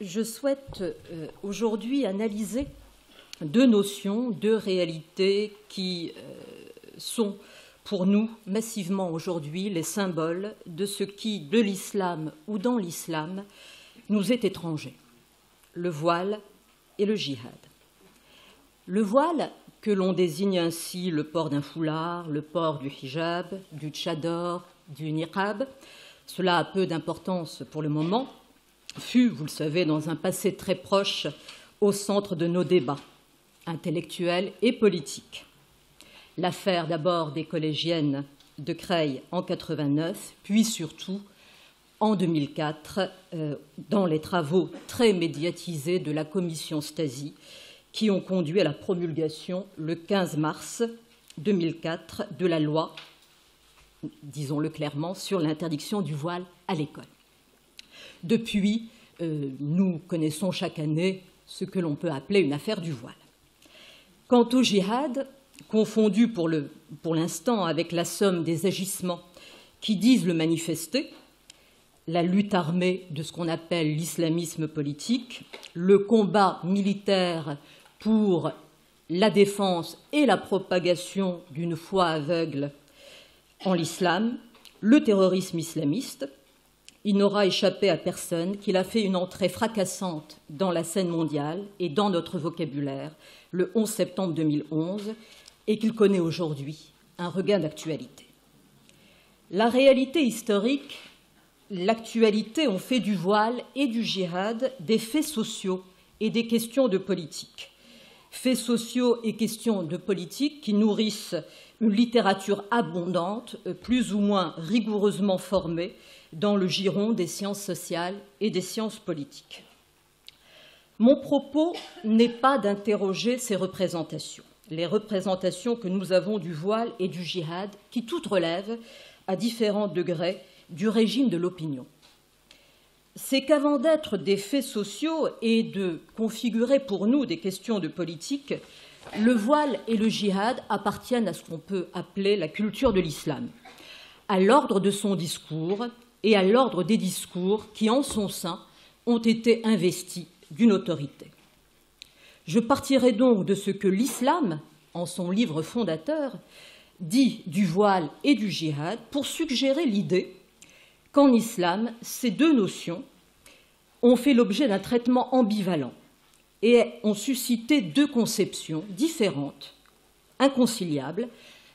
je souhaite aujourd'hui analyser deux notions, deux réalités qui sont pour nous massivement aujourd'hui les symboles de ce qui, de l'islam ou dans l'islam, nous est étranger, le voile et le djihad. Le voile, que l'on désigne ainsi le port d'un foulard, le port du hijab, du tchador, du niqab, cela a peu d'importance pour le moment, fut, vous le savez, dans un passé très proche, au centre de nos débats intellectuels et politiques. L'affaire d'abord des collégiennes de Creil en 89, puis surtout en 2004, dans les travaux très médiatisés de la commission Stasi, qui ont conduit à la promulgation le 15 mars 2004 de la loi, disons-le clairement, sur l'interdiction du voile à l'école. Depuis, nous connaissons chaque année ce que l'on peut appeler une affaire du voile. Quant au djihad, confondu pour l'instant avec la somme des agissements qui disent le manifester, la lutte armée de ce qu'on appelle l'islamisme politique, le combat militaire pour la défense et la propagation d'une foi aveugle en l'islam, le terrorisme islamiste, il n'aura échappé à personne qu'il a fait une entrée fracassante dans la scène mondiale et dans notre vocabulaire le 11 septembre 2011 et qu'il connaît aujourd'hui un regain d'actualité. La réalité historique, l'actualité ont fait du voile et du djihad des faits sociaux et des questions de politique. Faits sociaux et questions de politique qui nourrissent une littérature abondante, plus ou moins rigoureusement formée dans le giron des sciences sociales et des sciences politiques. Mon propos n'est pas d'interroger ces représentations, les représentations que nous avons du voile et du djihad, qui toutes relèvent, à différents degrés, du régime de l'opinion. C'est qu'avant d'être des faits sociaux et de configurer pour nous des questions de politique, le voile et le djihad appartiennent à ce qu'on peut appeler la culture de l'islam, à l'ordre de son discours et à l'ordre des discours qui, en son sein, ont été investis d'une autorité. Je partirai donc de ce que l'islam, en son livre fondateur, dit du voile et du djihad pour suggérer l'idée qu'en islam, ces deux notions ont fait l'objet d'un traitement ambivalent et ont suscité deux conceptions différentes, inconciliables,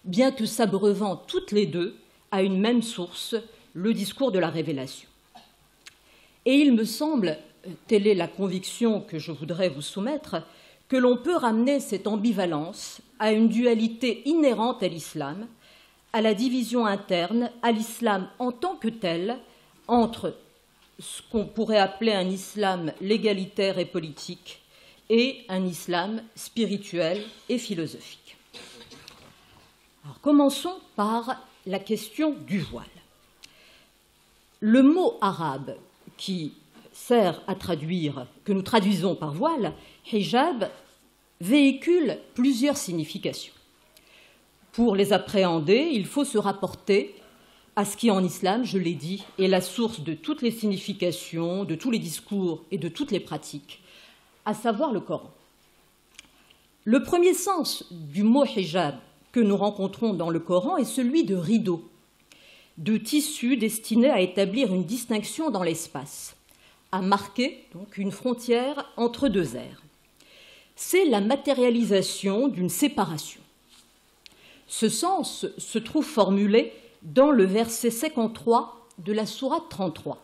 bien que s'abreuvant toutes les deux à une même source, le discours de la révélation. Et il me semble, telle est la conviction que je voudrais vous soumettre, que l'on peut ramener cette ambivalence à une dualité inhérente à l'islam, à la division interne, à l'islam en tant que tel, entre ce qu'on pourrait appeler un islam légalitaire et politique et un islam spirituel et philosophique. Alors, commençons par la question du voile. Le mot arabe qui sert à traduire, que nous traduisons par voile, hijab, véhicule plusieurs significations. Pour les appréhender, il faut se rapporter à ce qui, en islam, je l'ai dit, est la source de toutes les significations, de tous les discours et de toutes les pratiques, à savoir le Coran. Le premier sens du mot hijab que nous rencontrons dans le Coran est celui de rideau, de tissu destiné à établir une distinction dans l'espace, à marquer donc une frontière entre deux ères. C'est la matérialisation d'une séparation. Ce sens se trouve formulé dans le verset 53 de la sourate 33.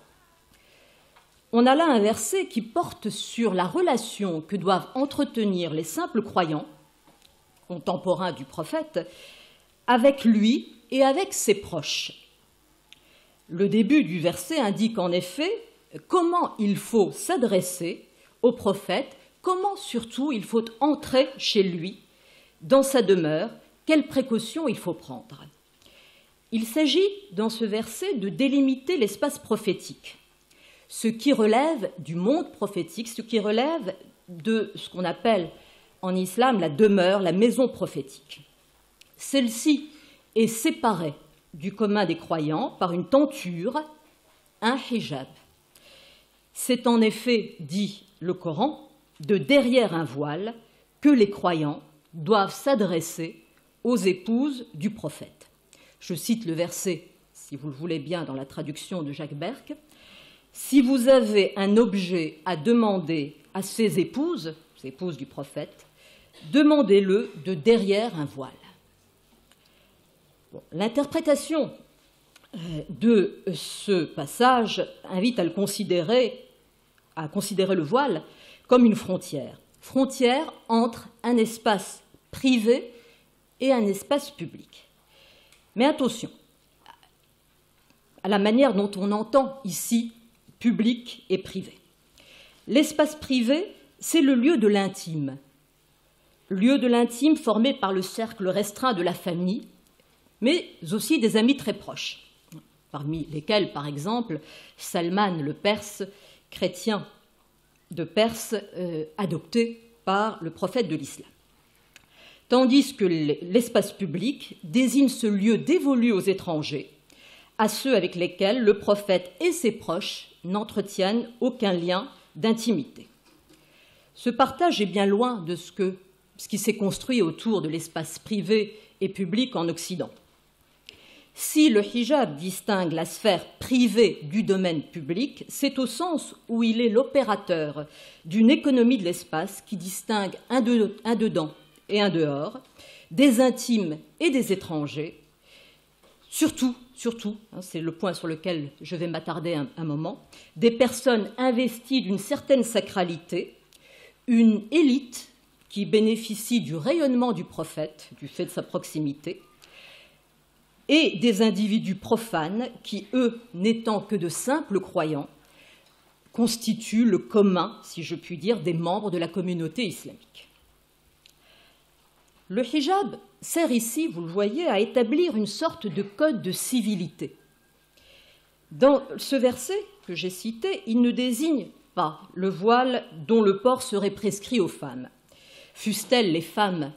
On a là un verset qui porte sur la relation que doivent entretenir les simples croyants, contemporains du prophète, avec lui et avec ses proches. Le début du verset indique en effet comment il faut s'adresser au prophète, comment surtout il faut entrer chez lui, dans sa demeure, quelles précautions il faut prendre. Il s'agit, dans ce verset, de délimiter l'espace prophétique, ce qui relève du monde prophétique, ce qui relève de ce qu'on appelle en islam la demeure, la maison prophétique. Celle-ci est séparée du commun des croyants par une tenture, un hijab. C'est en effet, dit le Coran, de derrière un voile que les croyants doivent s'adresser aux épouses du prophète. Je cite le verset, si vous le voulez bien, dans la traduction de Jacques Berck. « Si vous avez un objet à demander à ces épouses du prophète, demandez-le de derrière un voile. » Bon, l'interprétation de ce passage invite à considérer le voile comme une frontière entre un espace privé et un espace public. Mais attention à la manière dont on entend ici public et privé. L'espace privé, c'est le lieu de l'intime formé par le cercle restreint de la famille, mais aussi des amis très proches, parmi lesquels, par exemple, Salman le Perse, chrétien de Perse, adopté par le prophète de l'islam. Tandis que l'espace public désigne ce lieu dévolu aux étrangers, à ceux avec lesquels le prophète et ses proches n'entretiennent aucun lien d'intimité. Ce partage est bien loin de ce qui s'est construit autour de l'espace privé et public en Occident. Si le hijab distingue la sphère privée du domaine public, c'est au sens où il est l'opérateur d'une économie de l'espace qui distingue un dedans et un dehors, des intimes et des étrangers, surtout, c'est le point sur lequel je vais m'attarder un moment, des personnes investies d'une certaine sacralité, une élite qui bénéficie du rayonnement du prophète, du fait de sa proximité, et des individus profanes qui, eux, n'étant que de simples croyants, constituent le commun, si je puis dire, des membres de la communauté islamique. Le hijab sert ici, vous le voyez, à établir une sorte de code de civilité. Dans ce verset que j'ai cité, il ne désigne pas le voile dont le port serait prescrit aux femmes, fussent-elles les femmes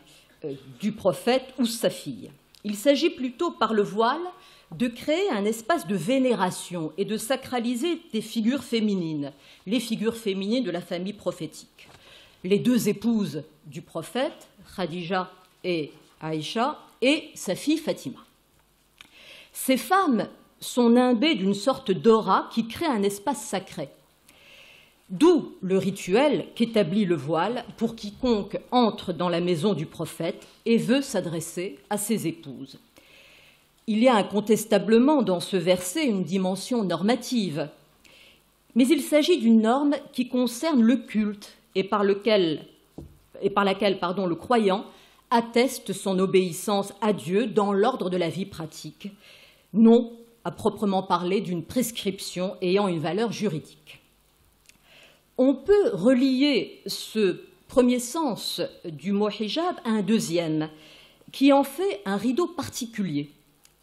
du prophète ou sa fille. Il s'agit plutôt par le voile de créer un espace de vénération et de sacraliser des figures féminines, les figures féminines de la famille prophétique. Les deux épouses du prophète, Khadija et Aïcha, et sa fille Fatima. Ces femmes sont nimbées d'une sorte d'aura qui crée un espace sacré. D'où le rituel qu'établit le voile pour quiconque entre dans la maison du prophète et veut s'adresser à ses épouses. Il y a incontestablement dans ce verset une dimension normative, mais il s'agit d'une norme qui concerne le culte et par laquelle le croyant atteste son obéissance à Dieu dans l'ordre de la vie pratique, non à proprement parler d'une prescription ayant une valeur juridique. On peut relier ce premier sens du mot hijab à un deuxième, qui en fait un rideau particulier,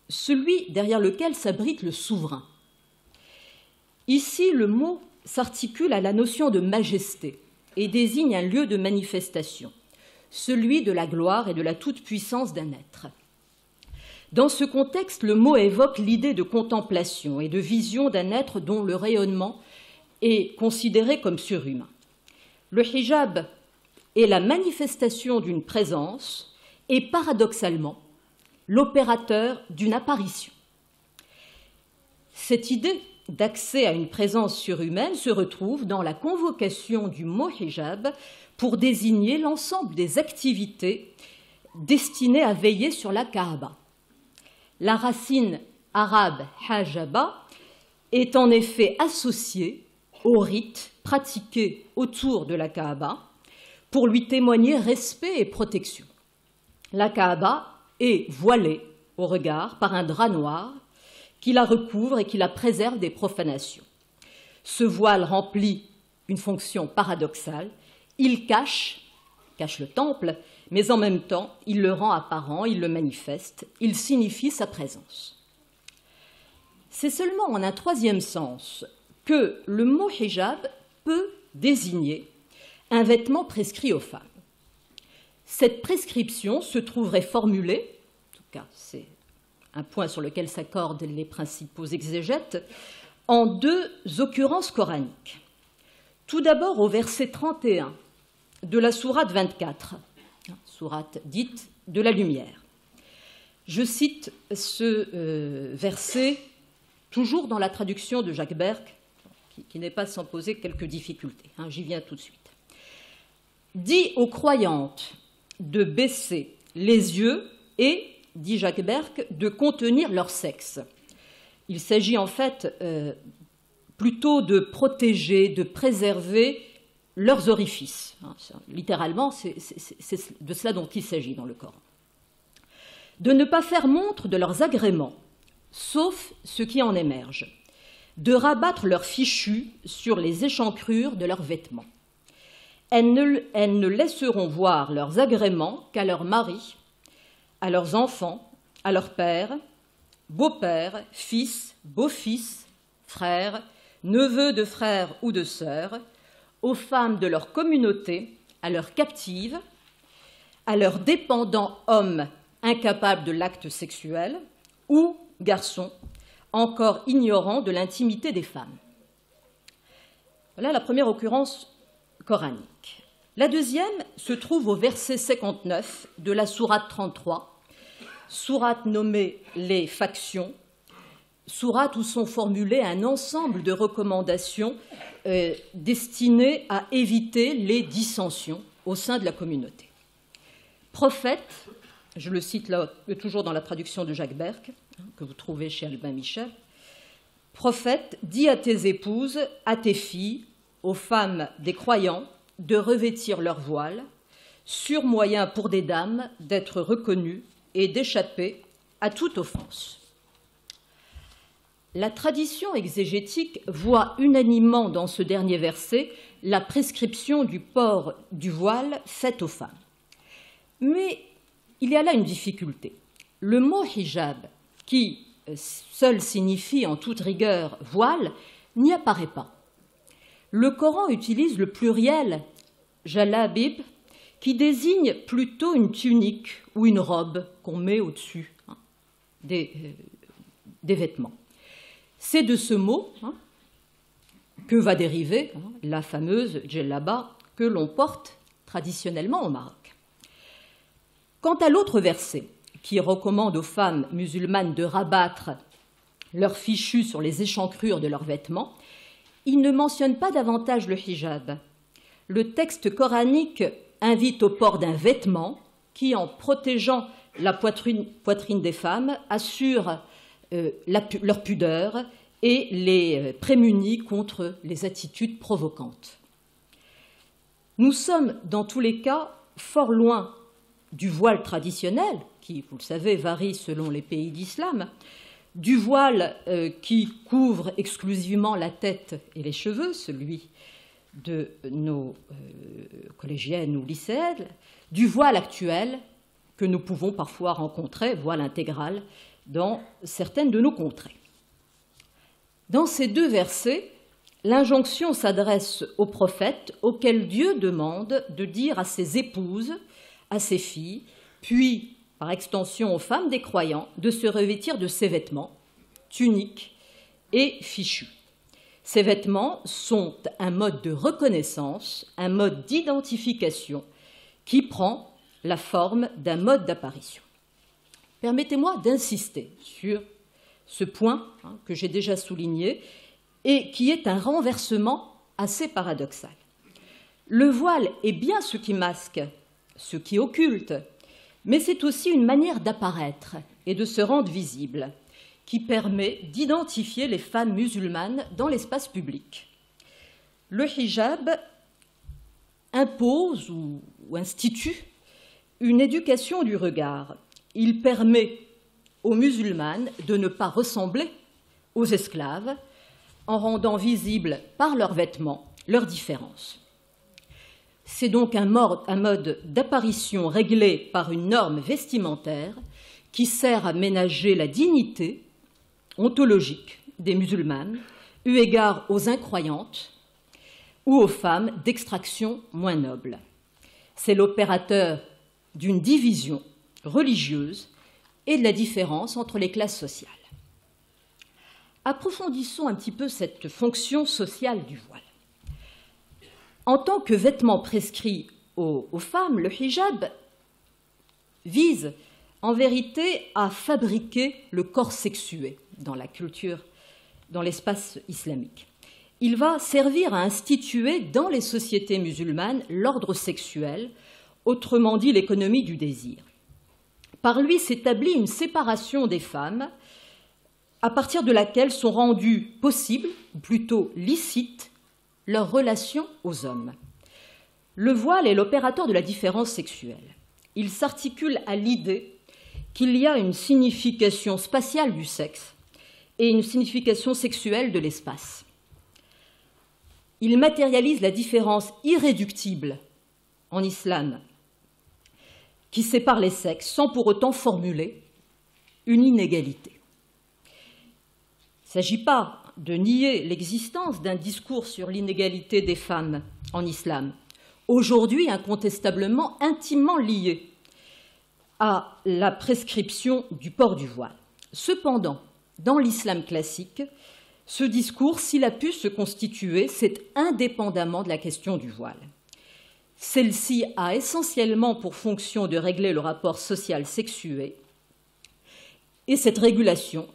celui derrière lequel s'abrite le souverain. Ici, le mot s'articule à la notion de majesté et désigne un lieu de manifestation, celui de la gloire et de la toute-puissance d'un être. Dans ce contexte, le mot évoque l'idée de contemplation et de vision d'un être dont le rayonnement est considéré comme surhumain. Le hijab est la manifestation d'une présence et paradoxalement l'opérateur d'une apparition. Cette idée d'accès à une présence surhumaine se retrouve dans la convocation du mot hijab pour désigner l'ensemble des activités destinées à veiller sur la Kaaba. La racine arabe hajaba est en effet associée au rite pratiqué autour de la Kaaba pour lui témoigner respect et protection. La Kaaba est voilée au regard par un drap noir qui la recouvre et qui la préserve des profanations. Ce voile remplit une fonction paradoxale. Il cache le temple, mais en même temps, il le rend apparent, il le manifeste, il signifie sa présence. C'est seulement en un troisième sens que le mot hijab peut désigner un vêtement prescrit aux femmes. Cette prescription se trouverait formulée, en tout cas c'est un point sur lequel s'accordent les principaux exégètes, en deux occurrences coraniques. Tout d'abord au verset 31 de la sourate 24, sourate dite de la lumière. Je cite ce verset toujours dans la traduction de Jacques Berck, qui n'est pas sans poser quelques difficultés. J'y viens tout de suite. Dit aux croyantes de baisser les yeux et, dit Jacques Berck, de contenir leur sexe. Il s'agit en fait plutôt de protéger, de préserver leurs orifices. Littéralement, c'est de cela dont il s'agit dans le Coran. De ne pas faire montre de leurs agréments, sauf ce qui en émerge. De rabattre leurs fichus sur les échancrures de leurs vêtements. Elles ne laisseront voir leurs agréments qu'à leurs maris, à leurs enfants, à leurs pères, beaux-pères, fils, beaux-fils, frères, neveux de frères ou de sœurs, aux femmes de leur communauté, à leurs captives, à leurs dépendants hommes incapables de l'acte sexuel ou garçons encore ignorants de l'intimité des femmes. Voilà la première occurrence coranique. La deuxième se trouve au verset 59 de la sourate 33, sourate nommée les factions, sourate où sont formulées un ensemble de recommandations destinées à éviter les dissensions au sein de la communauté. Prophète, je le cite là, toujours dans la traduction de Jacques Berck, que vous trouvez chez Albin Michel, prophète, dis à tes épouses, à tes filles, aux femmes des croyants, de revêtir leur voile, sûr moyen pour des dames d'être reconnues et d'échapper à toute offense. La tradition exégétique voit unanimement dans ce dernier verset la prescription du port du voile faite aux femmes. Mais il y a là une difficulté. Le mot hijab, qui seul signifie en toute rigueur voile, n'y apparaît pas. Le Coran utilise le pluriel jalabib, qui désigne plutôt une tunique ou une robe qu'on met au-dessus des vêtements. C'est de ce mot que va dériver la fameuse djellaba que l'on porte traditionnellement au Maroc. Quant à l'autre verset, qui recommande aux femmes musulmanes de rabattre leurs fichus sur les échancrures de leurs vêtements, il ne mentionne pas davantage le hijab. Le texte coranique invite au port d'un vêtement qui, en protégeant la poitrine des femmes, assure leur pudeur et les prémunit contre les attitudes provocantes. Nous sommes, dans tous les cas, fort loin du voile traditionnel, qui, vous le savez, varie selon les pays d'islam, du voile qui couvre exclusivement la tête et les cheveux, celui de nos collégiennes ou lycéennes, du voile actuel que nous pouvons parfois rencontrer, voile intégral, dans certaines de nos contrées. Dans ces deux versets, l'injonction s'adresse aux prophètes auxquels Dieu demande de dire à ses épouses, à ses filles, puis, par extension aux femmes des croyants, de se revêtir de ces vêtements, tuniques et fichus. Ces vêtements sont un mode de reconnaissance, un mode d'identification qui prend la forme d'un mode d'apparition. Permettez-moi d'insister sur ce point que j'ai déjà souligné et qui est un renversement assez paradoxal. Le voile est bien ce qui masque, ce qui occulte, mais c'est aussi une manière d'apparaître et de se rendre visible qui permet d'identifier les femmes musulmanes dans l'espace public. Le hijab impose ou institue une éducation du regard. Il permet aux musulmanes de ne pas ressembler aux esclaves en rendant visible par leurs vêtements leurs différences. C'est donc un mode d'apparition réglé par une norme vestimentaire qui sert à ménager la dignité ontologique des musulmanes, eu égard aux incroyantes ou aux femmes d'extraction moins noble. C'est l'opérateur d'une division religieuse et de la différence entre les classes sociales. Approfondissons un petit peu cette fonction sociale du voile. En tant que vêtement prescrit aux femmes, le hijab vise en vérité à fabriquer le corps sexué dans la culture, dans l'espace islamique. Il va servir à instituer dans les sociétés musulmanes l'ordre sexuel, autrement dit l'économie du désir. Par lui s'établit une séparation des femmes à partir de laquelle sont rendues possibles, ou plutôt licites, leurs relations aux hommes. Le voile est l'opérateur de la différence sexuelle. Il s'articule à l'idée qu'il y a une signification spatiale du sexe et une signification sexuelle de l'espace. Il matérialise la différence irréductible en islam qui sépare les sexes sans pour autant formuler une inégalité. Il ne s'agit pas de nier l'existence d'un discours sur l'inégalité des femmes en islam, aujourd'hui incontestablement intimement lié à la prescription du port du voile. Cependant, dans l'islam classique, ce discours, s'il a pu se constituer, c'est indépendamment de la question du voile. Celle-ci a essentiellement pour fonction de régler le rapport social sexué, et cette régulation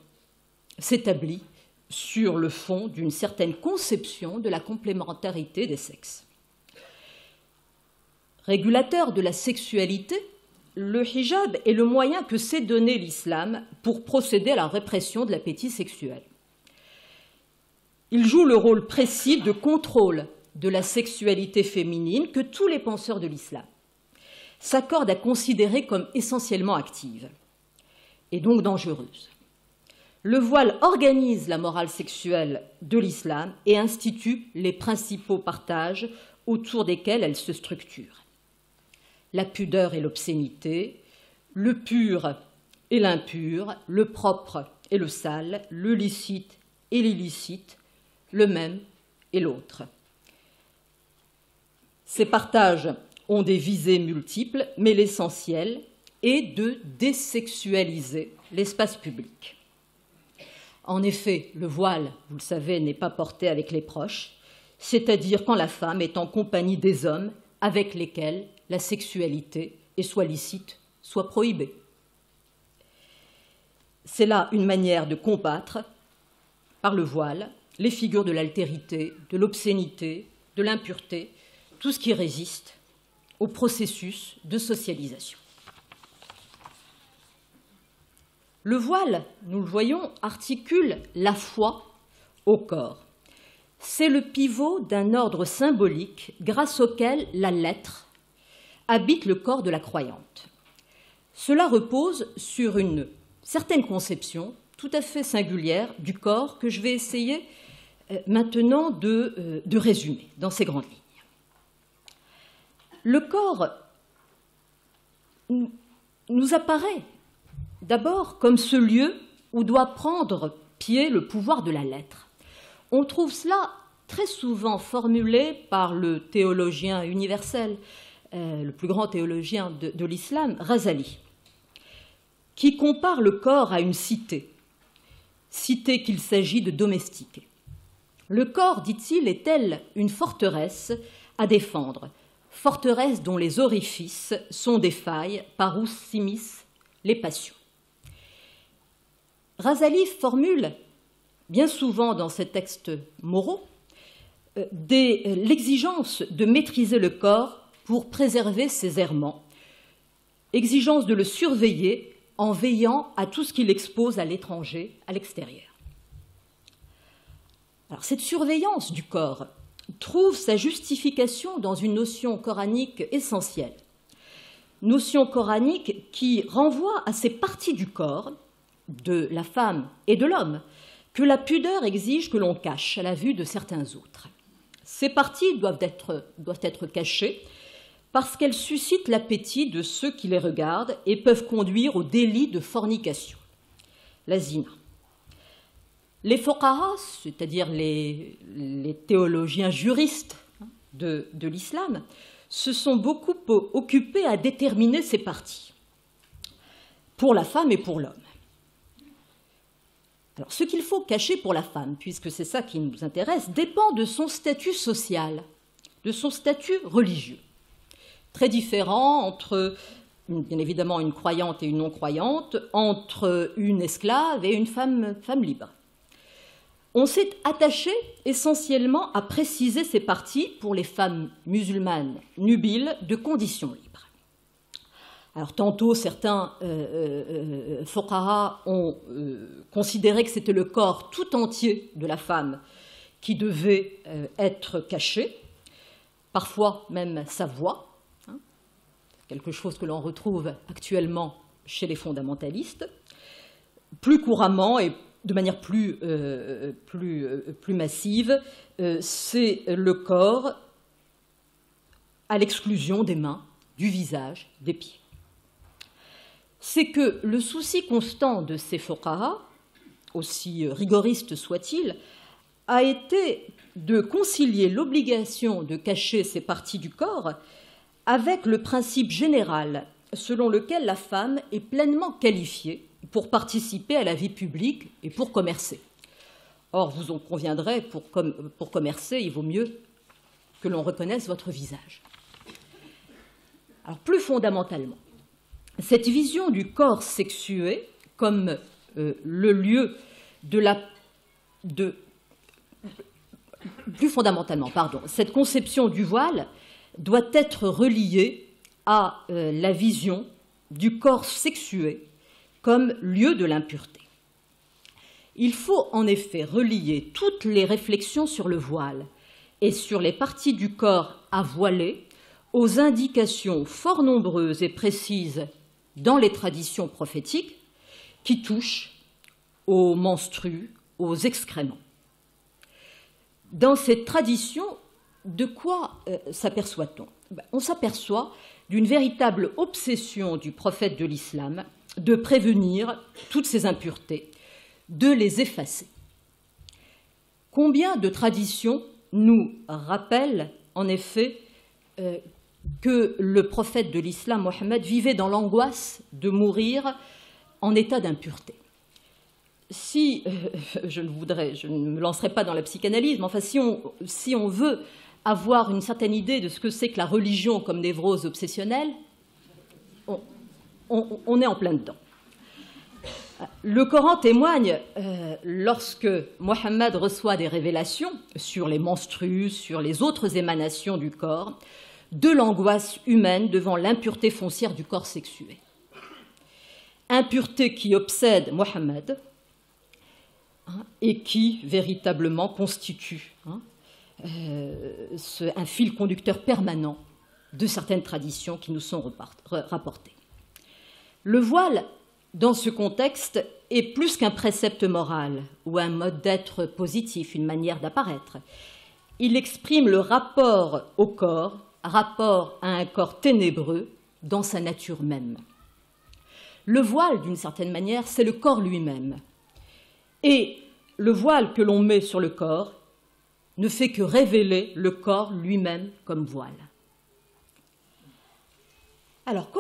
s'établit sur le fond d'une certaine conception de la complémentarité des sexes. Régulateur de la sexualité, le hijab est le moyen que s'est donné l'islam pour procéder à la répression de l'appétit sexuel. Il joue le rôle précis de contrôle de la sexualité féminine que tous les penseurs de l'islam s'accordent à considérer comme essentiellement active et donc dangereuse. Le voile organise la morale sexuelle de l'islam et institue les principaux partages autour desquels elle se structure. La pudeur et l'obscénité, le pur et l'impur, le propre et le sale, le licite et l'illicite, le même et l'autre. Ces partages ont des visées multiples, mais l'essentiel est de désexualiser l'espace public. En effet, le voile, vous le savez, n'est pas porté avec les proches, c'est-à-dire quand la femme est en compagnie des hommes avec lesquels la sexualité est soit licite, soit prohibée. C'est là une manière de combattre, par le voile, les figures de l'altérité, de l'obscénité, de l'impureté, tout ce qui résiste au processus de socialisation. Le voile, nous le voyons, articule la foi au corps. C'est le pivot d'un ordre symbolique grâce auquel la lettre habite le corps de la croyante. Cela repose sur une certaine conception tout à fait singulière du corps que je vais essayer maintenant de résumer dans ces grandes lignes. Le corps nous apparaît d'abord comme ce lieu où doit prendre pied le pouvoir de la lettre. On trouve cela très souvent formulé par le théologien universel, le plus grand théologien de l'islam, Razali, qui compare le corps à une cité qu'il s'agit de domestiquer. Le corps, dit-il, est tel une forteresse à défendre, forteresse dont les orifices sont des failles par où s'immiscent les passions. Razali formule bien souvent dans ses textes moraux l'exigence de maîtriser le corps pour préserver ses errements, exigence de le surveiller en veillant à tout ce qu'il expose à l'étranger, à l'extérieur. Alors, cette surveillance du corps trouve sa justification dans une notion coranique essentielle, notion coranique qui renvoie à ces parties du corps de la femme et de l'homme que la pudeur exige que l'on cache à la vue de certains autres. Ces parties doivent être cachées parce qu'elles suscitent l'appétit de ceux qui les regardent et peuvent conduire au délit de fornication, la zina. Les fuqaha, c'est-à-dire les théologiens juristes de l'islam, se sont beaucoup occupés à déterminer ces parties, pour la femme et pour l'homme. Alors, ce qu'il faut cacher pour la femme, puisque c'est ça qui nous intéresse, dépend de son statut social, de son statut religieux. Très différent entre, bien évidemment, une croyante et une non-croyante, entre une esclave et une femme libre. On s'est attaché essentiellement à préciser ces parties pour les femmes musulmanes nubiles de condition libre. Alors tantôt, certains fuqaha ont considéré que c'était le corps tout entier de la femme qui devait être caché, parfois même sa voix, quelque chose que l'on retrouve actuellement chez les fondamentalistes. Plus couramment et de manière plus massive, c'est le corps à l'exclusion des mains, du visage, des pieds. C'est que le souci constant de ces fuqaha, aussi rigoriste soit-il, a été de concilier l'obligation de cacher ces parties du corps avec le principe général selon lequel la femme est pleinement qualifiée pour participer à la vie publique et pour commercer. Or, vous en conviendrez, pour commercer, il vaut mieux que l'on reconnaisse votre visage. Alors, plus fondamentalement, cette vision du corps sexué comme le lieu plus fondamentalement, cette conception du voile doit être reliée à la vision du corps sexué comme lieu de l'impureté. Il faut en effet relier toutes les réflexions sur le voile et sur les parties du corps à voiler aux indications fort nombreuses et précises dans les traditions prophétiques qui touchent aux menstrues, aux excréments. Dans cette tradition, de quoi s'aperçoit-on ? On s'aperçoit d'une véritable obsession du prophète de l'islam de prévenir toutes ces impuretés, de les effacer. Combien de traditions nous rappellent en effet que le prophète de l'islam, Mohammed, vivait dans l'angoisse de mourir en état d'impureté. Si, je ne me lancerai pas dans la psychanalyse, mais enfin, si on veut avoir une certaine idée de ce que c'est que la religion comme névrose obsessionnelle, on est en plein dedans. Le Coran témoigne, lorsque Mohammed reçoit des révélations sur les menstrues, sur les autres émanations du corps, de l'angoisse humaine devant l'impureté foncière du corps sexué. Impureté qui obsède Mohammed et qui véritablement constitue un fil conducteur permanent de certaines traditions qui nous sont rapportées. Le voile, dans ce contexte, est plus qu'un précepte moral ou un mode d'être positif, une manière d'apparaître. Il exprime le rapport au corps, rapport à un corps ténébreux dans sa nature même. Le voile, d'une certaine manière, c'est le corps lui-même. Et le voile que l'on met sur le corps ne fait que révéler le corps lui-même comme voile. Alors,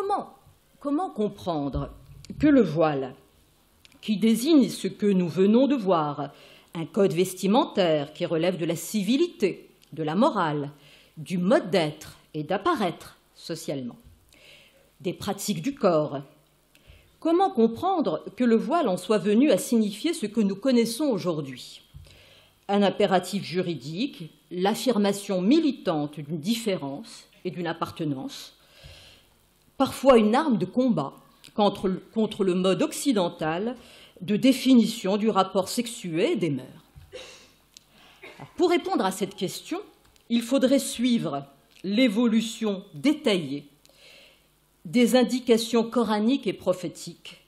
comment comprendre que le voile, qui désigne ce que nous venons de voir, un code vestimentaire qui relève de la civilité, de la morale, du mode d'être et d'apparaître socialement, des pratiques du corps, comment comprendre que le voile en soit venu à signifier ce que nous connaissons aujourd'hui ? Un impératif juridique, l'affirmation militante d'une différence et d'une appartenance, parfois une arme de combat contre le mode occidental de définition du rapport sexué et des mœurs. Alors, pour répondre à cette question, il faudrait suivre l'évolution détaillée des indications coraniques et prophétiques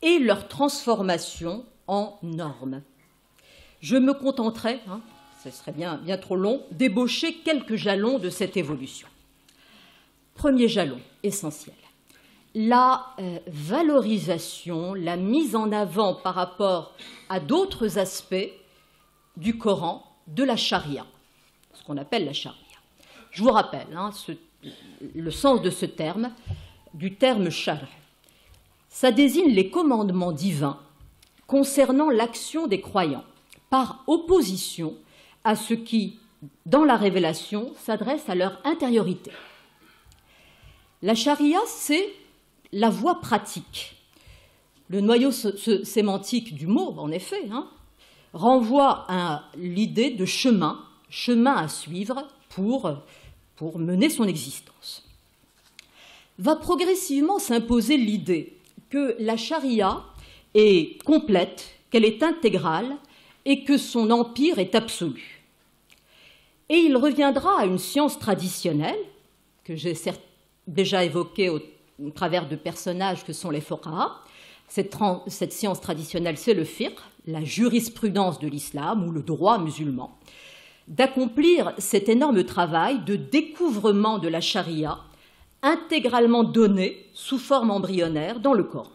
et leur transformation en normes. Je me contenterai, ce serait bien trop long, d'ébaucher quelques jalons de cette évolution. Premier jalon essentiel, la valorisation, la mise en avant par rapport à d'autres aspects du Coran, de la charia, ce qu'on appelle la charia. Je vous rappelle le sens de ce terme, du terme shar'. Ça désigne les commandements divins concernant l'action des croyants, par opposition à ce qui, dans la révélation, s'adresse à leur intériorité. La charia, c'est la voie pratique. Le noyau sémantique du mot, en effet, renvoie à l'idée de chemin à suivre pour mener son existence. Va progressivement s'imposer l'idée que la charia est complète, qu'elle est intégrale et que son empire est absolu. Et il reviendra à une science traditionnelle, que j'ai déjà évoquée au travers de personnages que sont les fuqaha. Cette science traditionnelle, c'est le fiqh, la jurisprudence de l'islam ou le droit musulman, d'accomplir cet énorme travail de découvrement de la charia intégralement donnée sous forme embryonnaire dans le Coran.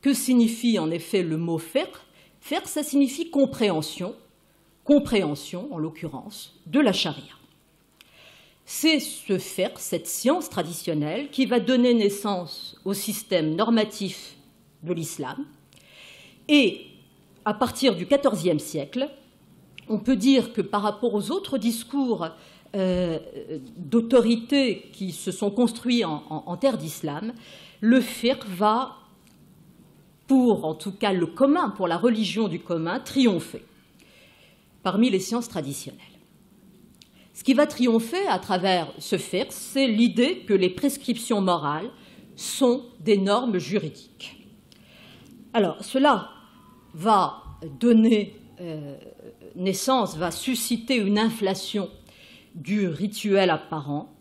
Que signifie en effet le mot fiqh? Fiqh, ça signifie compréhension en l'occurrence, de la charia. C'est ce fiqh, cette science traditionnelle, qui va donner naissance au système normatif de l'islam. Et à partir du XIVe siècle, on peut dire que par rapport aux autres discours d'autorité qui se sont construits en terre d'islam, le fiqh va, pour en tout cas le commun, pour la religion du commun, triompher parmi les sciences traditionnelles. Ce qui va triompher à travers ce fiqh, c'est l'idée que les prescriptions morales sont des normes juridiques. Alors, cela va donner naissance, va susciter une inflation du rituel apparent.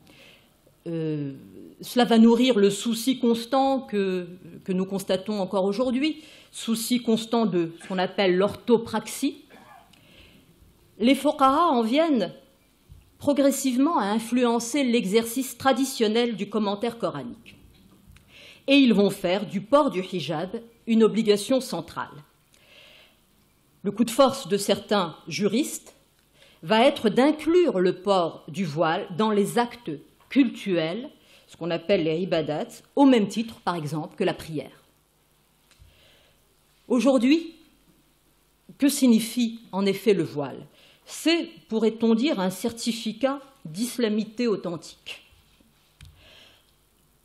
Cela va nourrir le souci constant que nous constatons encore aujourd'hui, souci constant de ce qu'on appelle l'orthopraxie. Les fuqaha en viennent progressivement à influencer l'exercice traditionnel du commentaire coranique. Et ils vont faire du port du hijab une obligation centrale. Le coup de force de certains juristes va être d'inclure le port du voile dans les actes cultuels, ce qu'on appelle les ibadats, au même titre, par exemple, que la prière. Aujourd'hui, que signifie en effet le voile? C'est, pourrait-on dire, un certificat d'islamité authentique.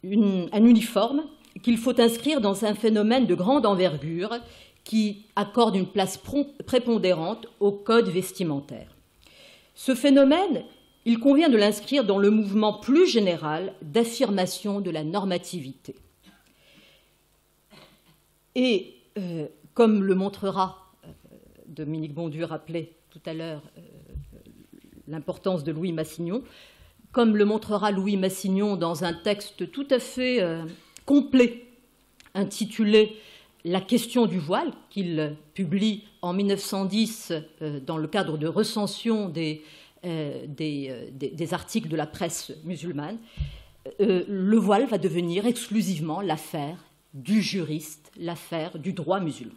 Un uniforme qu'il faut inscrire dans un phénomène de grande envergure qui accorde une place prépondérante au code vestimentaire. Ce phénomène, il convient de l'inscrire dans le mouvement plus général d'affirmation de la normativité. Et comme le montrera, Dominique Bondu rappelait tout à l'heure l'importance de Louis Massignon, comme le montrera Louis Massignon dans un texte tout à fait complet intitulé « La question du voile » qu'il publie en 1910 dans le cadre de recension des articles de la presse musulmane, le voile va devenir exclusivement l'affaire du juriste, l'affaire du droit musulman.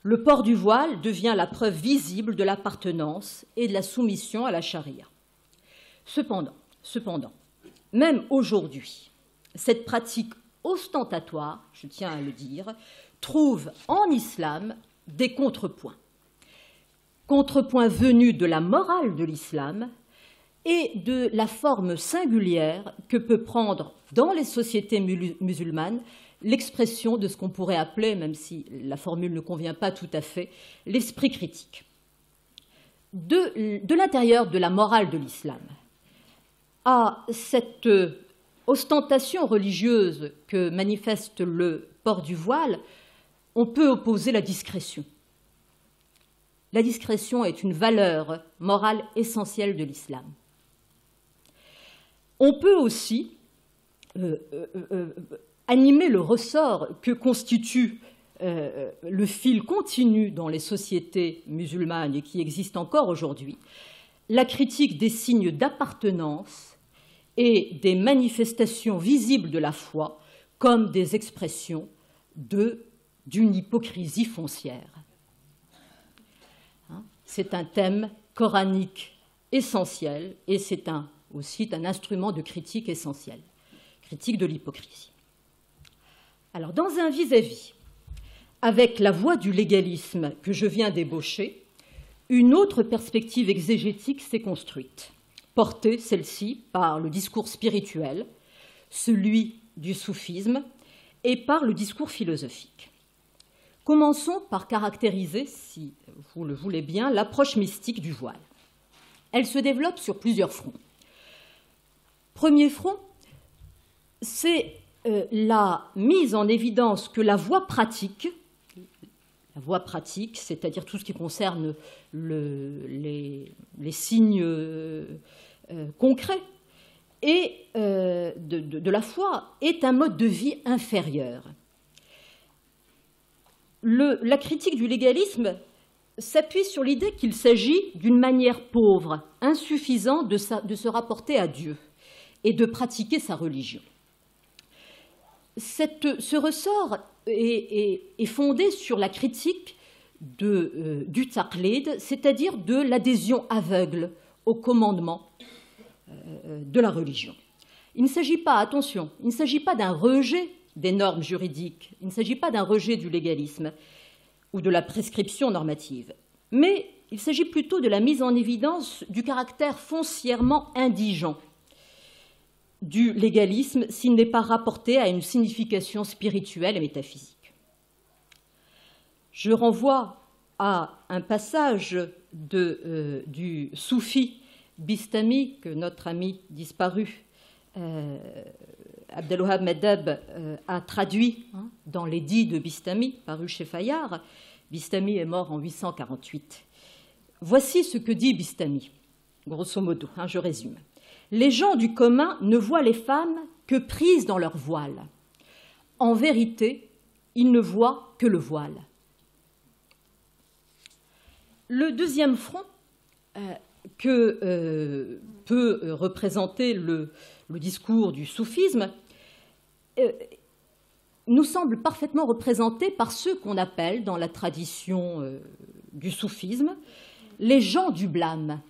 Le port du voile devient la preuve visible de l'appartenance et de la soumission à la charia. Cependant, même aujourd'hui, cette pratique ostentatoire, je tiens à le dire, trouve en islam des contrepoints. Contrepoints venus de la morale de l'islam et de la forme singulière que peut prendre dans les sociétés musulmanes l'expression de ce qu'on pourrait appeler, même si la formule ne convient pas tout à fait, l'esprit critique. De l'intérieur de la morale de l'islam à cette ostentation religieuse que manifeste le port du voile, on peut opposer la discrétion. La discrétion est une valeur morale essentielle de l'islam. On peut aussi animer le ressort que constitue le fil continu dans les sociétés musulmanes et qui existe encore aujourd'hui, la critique des signes d'appartenance et des manifestations visibles de la foi comme des expressions d'une hypocrisie foncière. C'est un thème coranique essentiel et c'est aussi un instrument de critique essentiel, critique de l'hypocrisie. Alors, dans un vis-à-vis avec la voie du légalisme que je viens d'ébaucher, une autre perspective exégétique s'est construite, portée, celle-ci, par le discours spirituel, celui du soufisme, et par le discours philosophique. Commençons par caractériser, si vous le voulez bien, l'approche mystique du voile. Elle se développe sur plusieurs fronts. Premier front, c'est la mise en évidence que la voie pratique, c'est-à-dire tout ce qui concerne les signes concrets et de la foi, est un mode de vie inférieur. La critique du légalisme s'appuie sur l'idée qu'il s'agit d'une manière pauvre, insuffisante de se rapporter à Dieu et de pratiquer sa religion. Ce ressort est fondé sur la critique du taqlid, c'est-à-dire de l'adhésion aveugle au commandement de la religion. Il ne s'agit pas, attention, il ne s'agit pas d'un rejet des normes juridiques, il ne s'agit pas d'un rejet du légalisme ou de la prescription normative, mais il s'agit plutôt de la mise en évidence du caractère foncièrement indigent du légalisme s'il n'est pas rapporté à une signification spirituelle et métaphysique. Je renvoie à un passage du soufi Bistami que notre ami disparu Abdelwahab Medeb a traduit dans l'édit de Bistami, paru chez Fayard. Bistami est mort en 848. Voici ce que dit Bistami, grosso modo, je résume. Les gens du commun ne voient les femmes que prises dans leur voile. En vérité, ils ne voient que le voile. Le deuxième front que peut représenter le discours du soufisme nous semble parfaitement représenté par ceux qu'on appelle, dans la tradition du soufisme, les gens du blâme,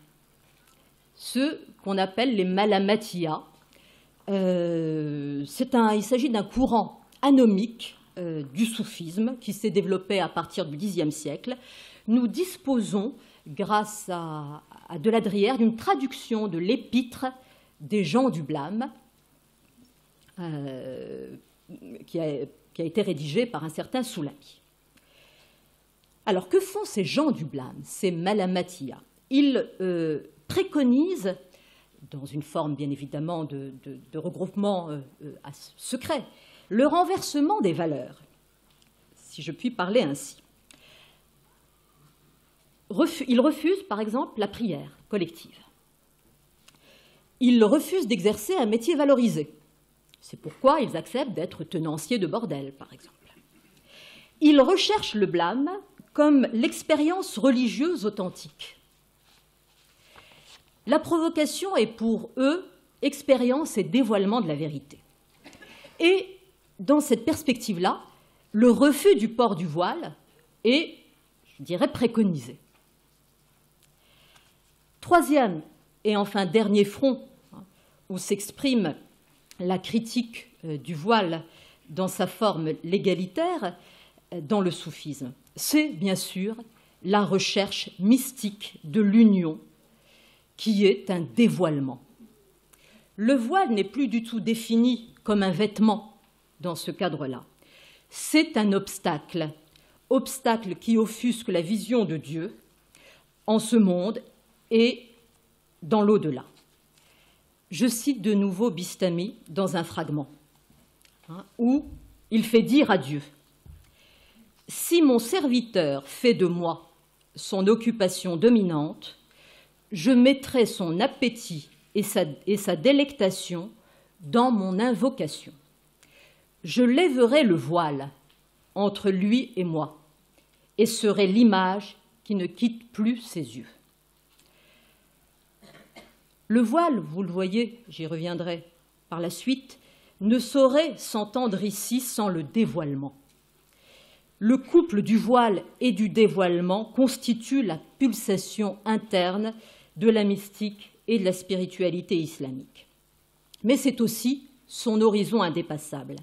ceux qu'on appelle les malamatiya. Il s'agit d'un courant anomique du soufisme qui s'est développé à partir du Xe siècle. Nous disposons, grâce à de la Dryère, d'une traduction de l'épître des gens du blâme qui a été rédigée par un certain Soulaki. Alors, que font ces gens du blâme, ces malamatiya? Ils préconisent, dans une forme bien évidemment de regroupement secret, le renversement des valeurs, si je puis parler ainsi. Ils refusent, par exemple, la prière collective. Ils refusent d'exercer un métier valorisé. C'est pourquoi ils acceptent d'être tenanciers de bordel, par exemple. Ils recherchent le blâme comme l'expérience religieuse authentique. La provocation est pour eux expérience et dévoilement de la vérité. Et dans cette perspective-là, le refus du port du voile est, je dirais, préconisé. Troisième et enfin dernier front où s'exprime la critique du voile dans sa forme légalitaire dans le soufisme, c'est bien sûr la recherche mystique de l'union qui est un dévoilement. Le voile n'est plus du tout défini comme un vêtement dans ce cadre-là. C'est un obstacle qui offusque la vision de Dieu en ce monde et dans l'au-delà. Je cite de nouveau Bistami dans un fragment où il fait dire à Dieu « Si mon serviteur fait de moi son occupation dominante, je mettrai son appétit et sa délectation dans mon invocation. Je lèverai le voile entre lui et moi et serai l'image qui ne quitte plus ses yeux. » Le voile, vous le voyez, j'y reviendrai par la suite, ne saurait s'entendre ici sans le dévoilement. Le couple du voile et du dévoilement constitue la pulsation interne de la mystique et de la spiritualité islamique. Mais c'est aussi son horizon indépassable.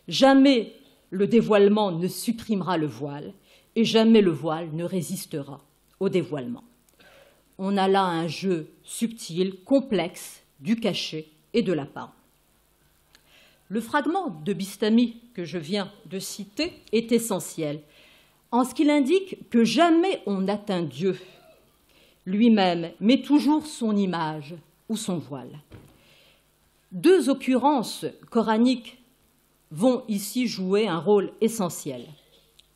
Jamais le dévoilement ne supprimera le voile et jamais le voile ne résistera au dévoilement. On a là un jeu subtil, complexe, du cachet et de l'apparent. Le fragment de Bistami que je viens de citer est essentiel en ce qu'il indique que jamais on n'atteint Dieu lui-même, mais toujours son image ou son voile. Deux occurrences coraniques vont ici jouer un rôle essentiel.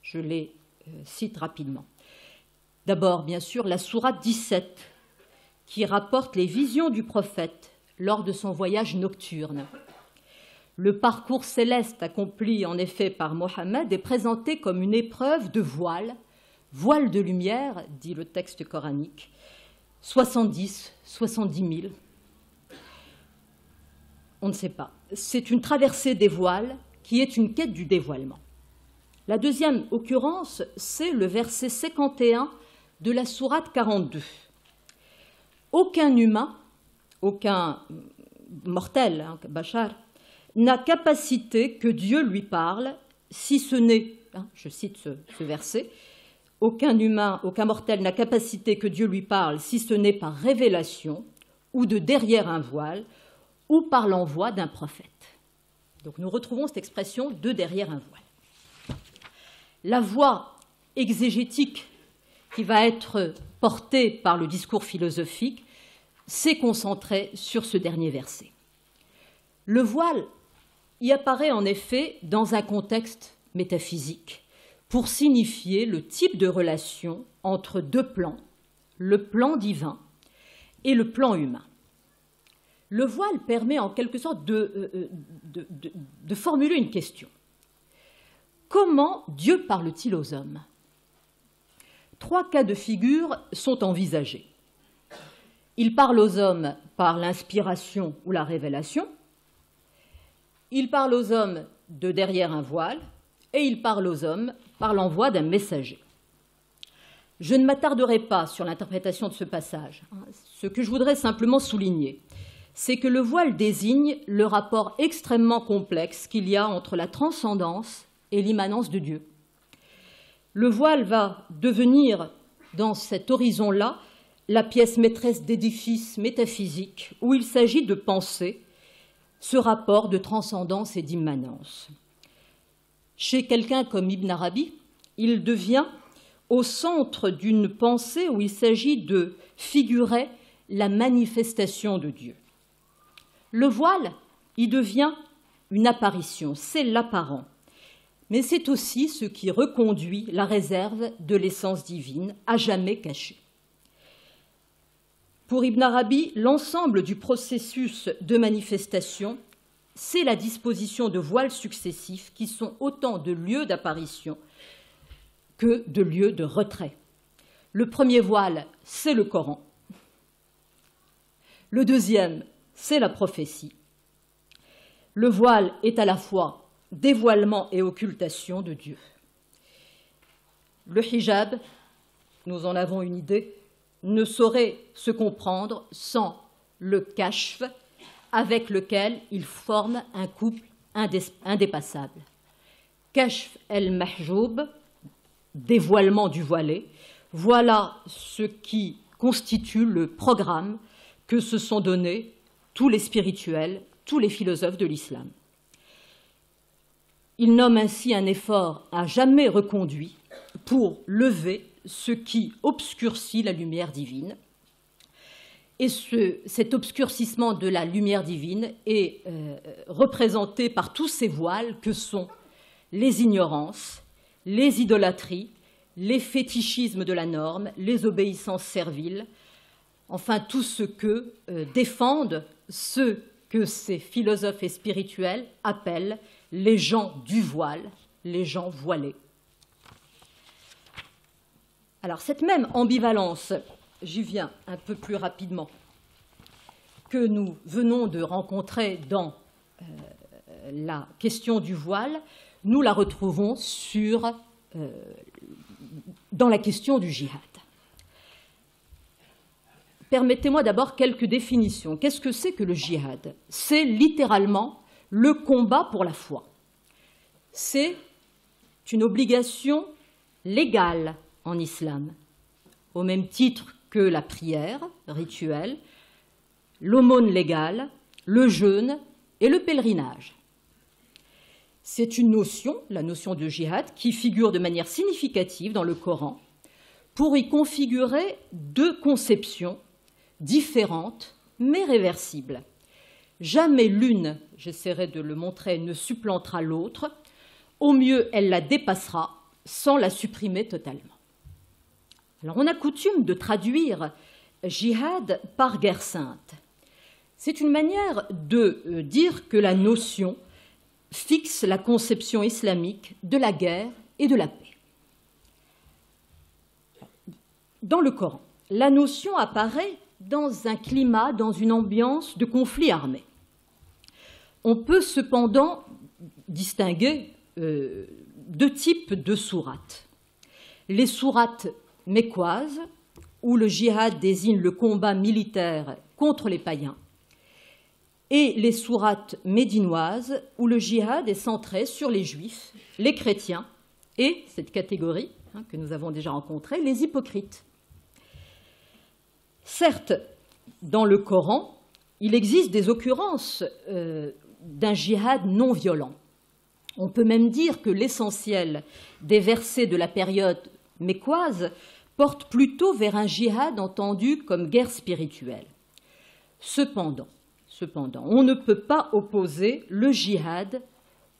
Je les cite rapidement. D'abord, bien sûr, la sourate 17, qui rapporte les visions du prophète lors de son voyage nocturne. Le parcours céleste accompli en effet par Mohammed est présenté comme une épreuve de voile, voile de lumière, dit le texte coranique, 70 000, on ne sait pas. C'est une traversée des voiles qui est une quête du dévoilement. La deuxième occurrence, c'est le verset 51 de la sourate 42. Aucun humain, aucun mortel, Bachar, n'a capacité que Dieu lui parle, si ce n'est, je cite ce verset, aucun humain, aucun mortel n'a capacité que Dieu lui parle, si ce n'est par révélation ou de derrière un voile ou par l'envoi d'un prophète. Donc nous retrouvons cette expression de derrière un voile. La voie exégétique qui va être portée par le discours philosophique s'est concentrée sur ce dernier verset. Le voile y apparaît en effet dans un contexte métaphysique pour signifier le type de relation entre deux plans, le plan divin et le plan humain. Le voile permet en quelque sorte de formuler une question. Comment Dieu parle-t-il aux hommes? Trois cas de figure sont envisagés. Il parle aux hommes par l'inspiration ou la révélation, il parle aux hommes de derrière un voile et il parle aux hommes par l'envoi d'un messager. Je ne m'attarderai pas sur l'interprétation de ce passage. Ce que je voudrais simplement souligner, c'est que le voile désigne le rapport extrêmement complexe qu'il y a entre la transcendance et l'immanence de Dieu. Le voile va devenir, dans cet horizon-là, la pièce maîtresse d'édifice métaphysique où il s'agit de penser ce rapport de transcendance et d'immanence. Chez quelqu'un comme Ibn Arabi, il devient au centre d'une pensée où il s'agit de figurer la manifestation de Dieu. Le voile, il devient une apparition, c'est l'apparent, mais c'est aussi ce qui reconduit la réserve de l'essence divine à jamais cachée. Pour Ibn Arabi, l'ensemble du processus de manifestation, c'est la disposition de voiles successifs qui sont autant de lieux d'apparition que de lieux de retrait. Le premier voile, c'est le Coran. Le deuxième, c'est la prophétie. Le voile est à la fois dévoilement et occultation de Dieu. Le hijab, nous en avons une idée, ne saurait se comprendre sans le kashf avec lequel il forme un couple indépassable. Kashf el-mahjoub, dévoilement du voilé, voilà ce qui constitue le programme que se sont donnés tous les spirituels, tous les philosophes de l'islam. Il nomme ainsi un effort à jamais reconduit pour lever ce qui obscurcit la lumière divine. Et cet obscurcissement de la lumière divine est représenté par tous ces voiles que sont les ignorances, les idolâtries, les fétichismes de la norme, les obéissances serviles, enfin tout ce que défendent ceux que ces philosophes et spirituels appellent les gens du voile, les gens voilés. Alors cette même ambivalence, j'y viens un peu plus rapidement, que nous venons de rencontrer dans la question du voile, nous la retrouvons dans la question du djihad. Permettez-moi d'abord quelques définitions. Qu'est-ce que c'est que le djihad? C'est littéralement le combat pour la foi. C'est une obligation légale en islam. au même titre que la prière rituelle, l'aumône légale, le jeûne et le pèlerinage. C'est une notion, la notion de jihad, qui figure de manière significative dans le Coran pour y configurer deux conceptions différentes mais réversibles. Jamais l'une, j'essaierai de le montrer, ne supplantera l'autre. Au mieux, elle la dépassera sans la supprimer totalement. Alors, on a coutume de traduire jihad par guerre sainte. C'est une manière de dire que la notion fixe la conception islamique de la guerre et de la paix. Dans le Coran, la notion apparaît dans un climat, dans une ambiance de conflit armé. On peut cependant distinguer deux types de sourates. Les sourates mécoises, où le jihad désigne le combat militaire contre les païens, et les sourates médinoises, où le jihad est centré sur les juifs, les chrétiens et, cette catégorie que nous avons déjà rencontrée, les hypocrites. Certes, dans le Coran, il existe des occurrences d'un jihad non violent. On peut même dire que l'essentiel des versets de la période mécoise porte plutôt vers un jihad entendu comme guerre spirituelle. Cependant, on ne peut pas opposer le jihad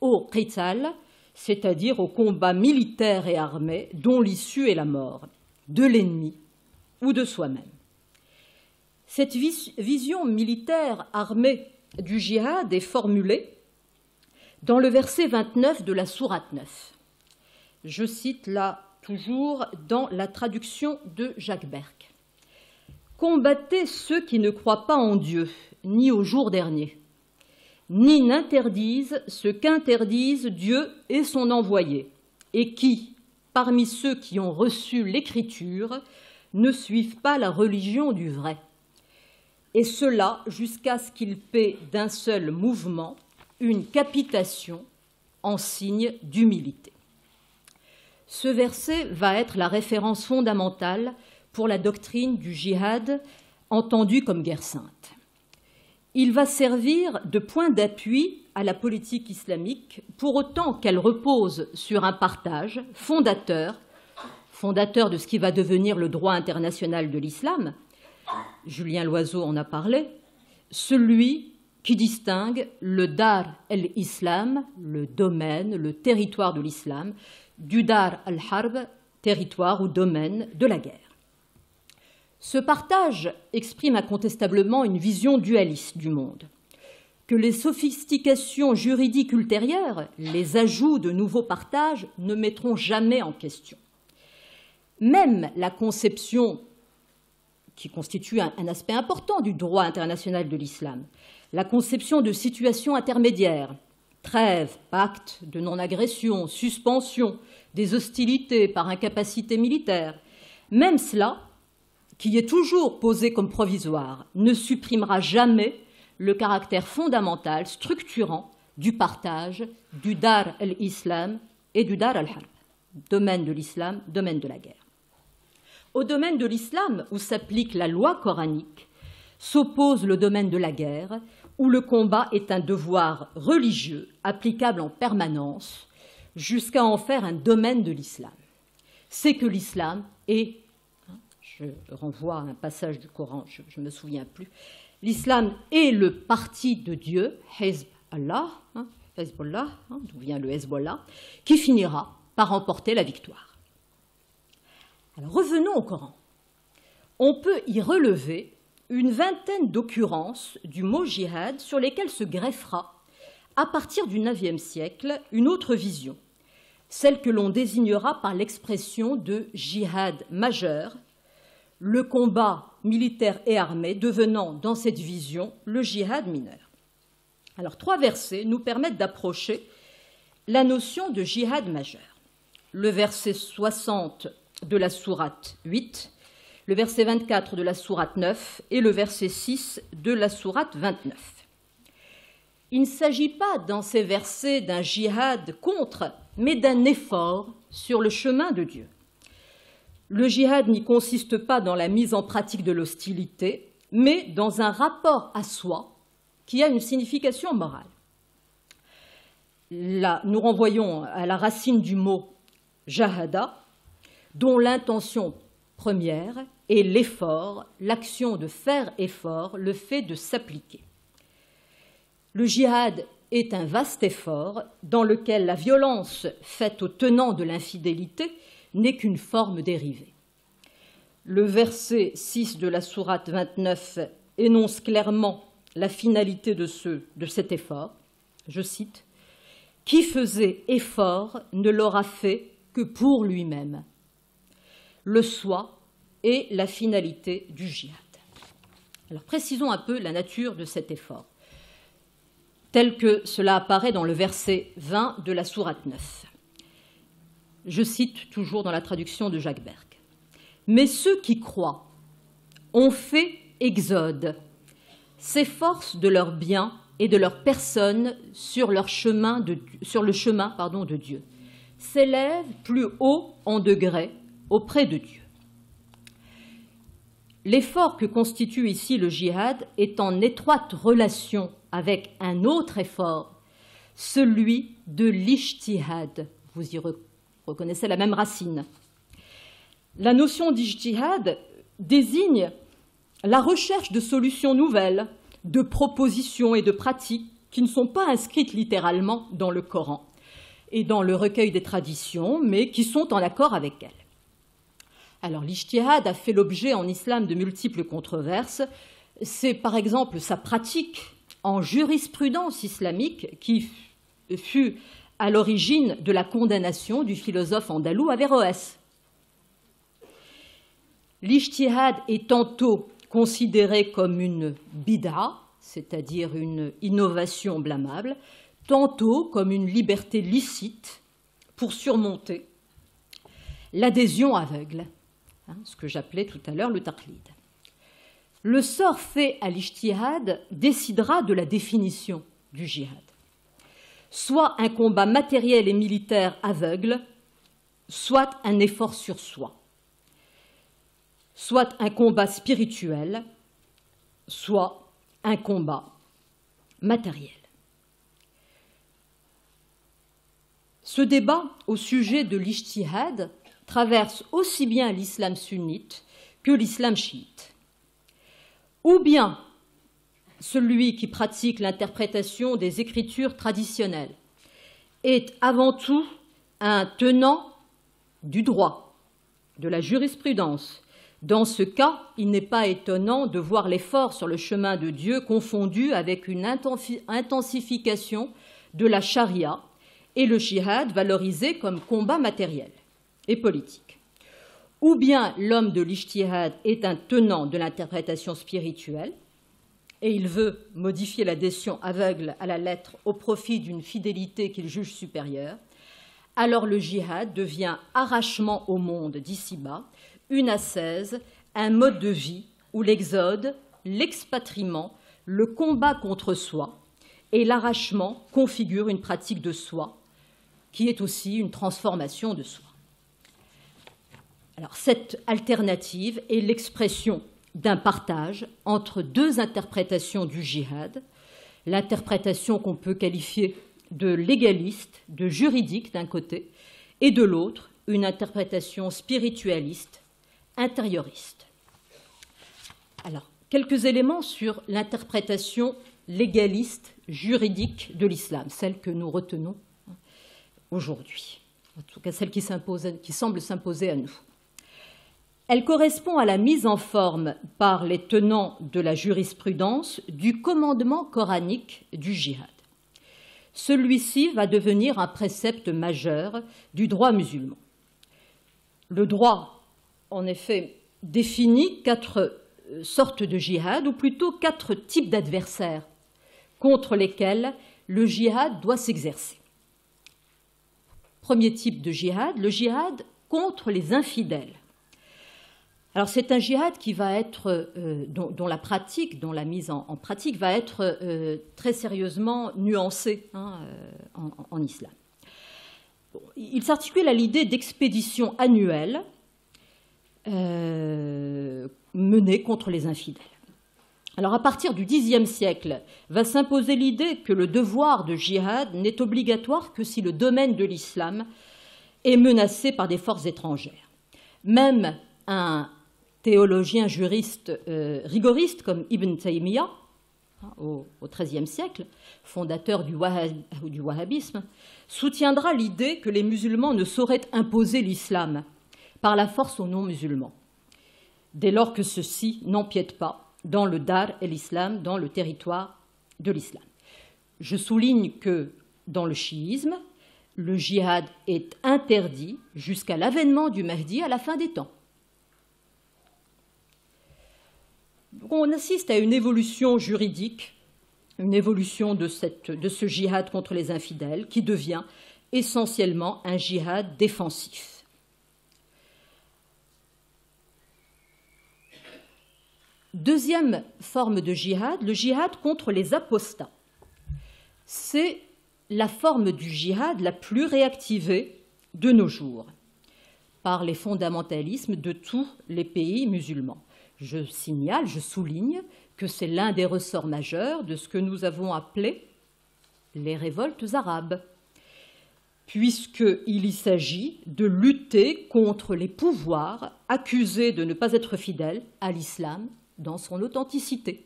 au qital, c'est-à-dire au combat militaire et armé dont l'issue est la mort, de l'ennemi ou de soi-même. Cette vision militaire armée du djihad est formulée dans le verset 29 de la sourate 9. Je cite là toujours dans la traduction de Jacques Berck. « Combattez ceux qui ne croient pas en Dieu, ni au jour dernier, ni n'interdisent ce qu'interdisent Dieu et son envoyé, et qui, parmi ceux qui ont reçu l'Écriture, ne suivent pas la religion du vrai. Et cela jusqu'à ce qu'ils paient d'un seul mouvement une capitation en signe d'humilité. » Ce verset va être la référence fondamentale pour la doctrine du djihad entendue comme guerre sainte. Il va servir de point d'appui à la politique islamique pour autant qu'elle repose sur un partage fondateur de ce qui va devenir le droit international de l'islam. Julien Loiseau en a parlé, celui qui distingue le dar al-Islam, le domaine, le territoire de l'islam, du dar al-Harb, territoire ou domaine de la guerre. Ce partage exprime incontestablement une vision dualiste du monde, que les sophistications juridiques ultérieures, les ajouts de nouveaux partages, ne mettront jamais en question. Même la conception qui constitue un aspect important du droit international de l'islam, la conception de situations intermédiaires, trêve, pacte de non-agression, suspension des hostilités par incapacité militaire, même cela, qui est toujours posé comme provisoire, ne supprimera jamais le caractère fondamental, structurant du partage du dar al-Islam et du dar al-Harb, domaine de l'islam, domaine de la guerre. Au domaine de l'islam, où s'applique la loi coranique, s'oppose le domaine de la guerre, où le combat est un devoir religieux applicable en permanence, jusqu'à en faire un domaine de l'islam. C'est que l'islam est, je renvoie à un passage du Coran, je ne me souviens plus, l'islam est le parti de Dieu, Hezbollah, d'où vient le Hezbollah, qui finira par remporter la victoire. Alors revenons au Coran. On peut y relever une vingtaine d'occurrences du mot jihad sur lesquelles se greffera, à partir du IXe siècle, une autre vision, celle que l'on désignera par l'expression de jihad majeur, le combat militaire et armé devenant dans cette vision le jihad mineur. Alors 3 versets nous permettent d'approcher la notion de jihad majeur. Le verset 60 de la sourate 8, le verset 24 de la sourate 9 et le verset 6 de la sourate 29. Il ne s'agit pas dans ces versets d'un jihad contre, mais d'un effort sur le chemin de Dieu. Le djihad n'y consiste pas dans la mise en pratique de l'hostilité, mais dans un rapport à soi qui a une signification morale. Là, nous renvoyons à la racine du mot jahada, dont l'intention première est l'effort, l'action de faire effort, le fait de s'appliquer. Le djihad est un vaste effort dans lequel la violence faite aux tenants de l'infidélité n'est qu'une forme dérivée. Le verset 6 de la sourate 29 énonce clairement la finalité de cet effort. Je cite, « Qui faisait effort ne l'aura fait que pour lui-même. » Le soi est la finalité du djihad. Alors précisons un peu la nature de cet effort, tel que cela apparaît dans le verset 20 de la sourate 9. Je cite toujours dans la traduction de Jacques Berg. « Mais ceux qui croient ont fait exode, s'efforcent de leurs biens et de leur personne sur le chemin de Dieu, s'élèvent plus haut en degrés auprès de Dieu. » L'effort que constitue ici le djihad est en étroite relation avec un autre effort, celui de l'ijtihad. Vous y reconnaissez la même racine. La notion d'ijtihad désigne la recherche de solutions nouvelles, de propositions et de pratiques qui ne sont pas inscrites littéralement dans le Coran et dans le recueil des traditions, mais qui sont en accord avec elles. Alors l'ijtihad a fait l'objet en islam de multiples controverses. C'est par exemple sa pratique en jurisprudence islamique qui fut à l'origine de la condamnation du philosophe andalou Averroès. L'ijtihad est tantôt considéré comme une bid'a, c'est-à-dire une innovation blâmable, tantôt comme une liberté licite pour surmonter l'adhésion aveugle, ce que j'appelais tout à l'heure le taqlid. Le sort fait à l'ijtihad décidera de la définition du djihad. Soit un combat matériel et militaire aveugle, soit un effort sur soi, soit un combat spirituel, soit un combat matériel. Ce débat au sujet de l'ijtihad traverse aussi bien l'islam sunnite que l'islam chiite. Ou bien celui qui pratique l'interprétation des écritures traditionnelles est avant tout un tenant du droit, de la jurisprudence. Dans ce cas, il n'est pas étonnant de voir l'effort sur le chemin de Dieu confondu avec une intensification de la charia et le djihad valorisé comme combat matériel et politique. Ou bien l'homme de l'ijtihad est un tenant de l'interprétation spirituelle et il veut modifier l'adhésion aveugle à la lettre au profit d'une fidélité qu'il juge supérieure, alors le djihad devient arrachement au monde d'ici-bas, une ascèse, un mode de vie où l'exode, l'expatriement, le combat contre soi et l'arrachement configurent une pratique de soi qui est aussi une transformation de soi. Alors, cette alternative est l'expression d'un partage entre deux interprétations du djihad, l'interprétation qu'on peut qualifier de légaliste, de juridique d'un côté, et de l'autre, une interprétation spiritualiste, intérioriste. Alors, quelques éléments sur l'interprétation légaliste, juridique de l'islam, celle que nous retenons aujourd'hui, en tout cas celle qui semble s'imposer à nous. Elle correspond à la mise en forme par les tenants de la jurisprudence du commandement coranique du djihad. Celui-ci va devenir un précepte majeur du droit musulman. Le droit, en effet, définit 4 sortes de djihad, ou plutôt 4 types d'adversaires contre lesquels le djihad doit s'exercer. Premier type de djihad, le djihad contre les infidèles. Alors c'est un djihad qui va être, dont la pratique, dont la mise en pratique va être très sérieusement nuancée en islam. Il s'articule à l'idée d'expéditions annuelles menée contre les infidèles. Alors à partir du Xe siècle, va s'imposer l'idée que le devoir de jihad n'est obligatoire que si le domaine de l'islam est menacé par des forces étrangères. Même un théologien juriste rigoriste comme Ibn Taymiyyah, au XIIIe siècle, fondateur du wahhabisme, soutiendra l'idée que les musulmans ne sauraient imposer l'islam par la force aux non-musulmans, dès lors que ceux-ci n'empiètent pas dans le Dar el-Islam, dans le territoire de l'islam. Je souligne que dans le chiisme, le djihad est interdit jusqu'à l'avènement du Mahdi à la fin des temps. On assiste à une évolution juridique, une évolution de ce djihad contre les infidèles qui devient essentiellement un djihad défensif. Deuxième forme de djihad, le djihad contre les apostats. C'est la forme du djihad la plus réactivée de nos jours par les fondamentalismes de tous les pays musulmans. Je souligne que c'est l'un des ressorts majeurs de ce que nous avons appelé les révoltes arabes, puisqu'il y s'agit de lutter contre les pouvoirs accusés de ne pas être fidèles à l'islam dans son authenticité.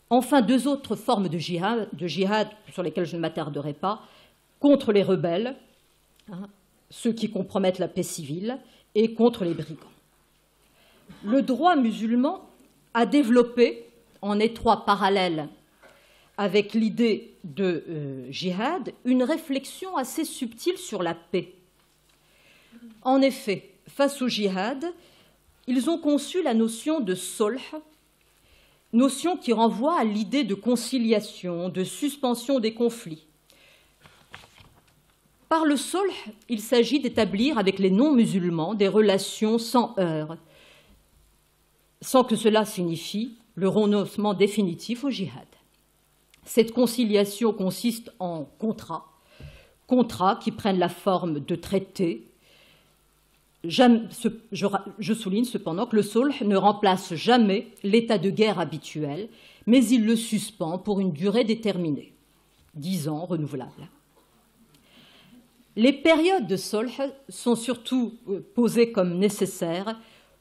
Enfin, deux autres formes de djihad sur lesquelles je ne m'attarderai pas, contre les rebelles, ceux qui compromettent la paix civile, et contre les brigands. Le droit musulman a développé, en étroit parallèle avec l'idée de djihad, une réflexion assez subtile sur la paix. En effet, face au djihad, ils ont conçu la notion de solh, notion qui renvoie à l'idée de conciliation, de suspension des conflits. Par le solh, il s'agit d'établir avec les non-musulmans des relations sans heurts, sans que cela signifie le renoncement définitif au djihad. Cette conciliation consiste en contrats qui prennent la forme de traités. Je souligne cependant que le solh ne remplace jamais l'état de guerre habituel, mais il le suspend pour une durée déterminée, 10 ans renouvelables. Les périodes de solh sont surtout posées comme nécessaires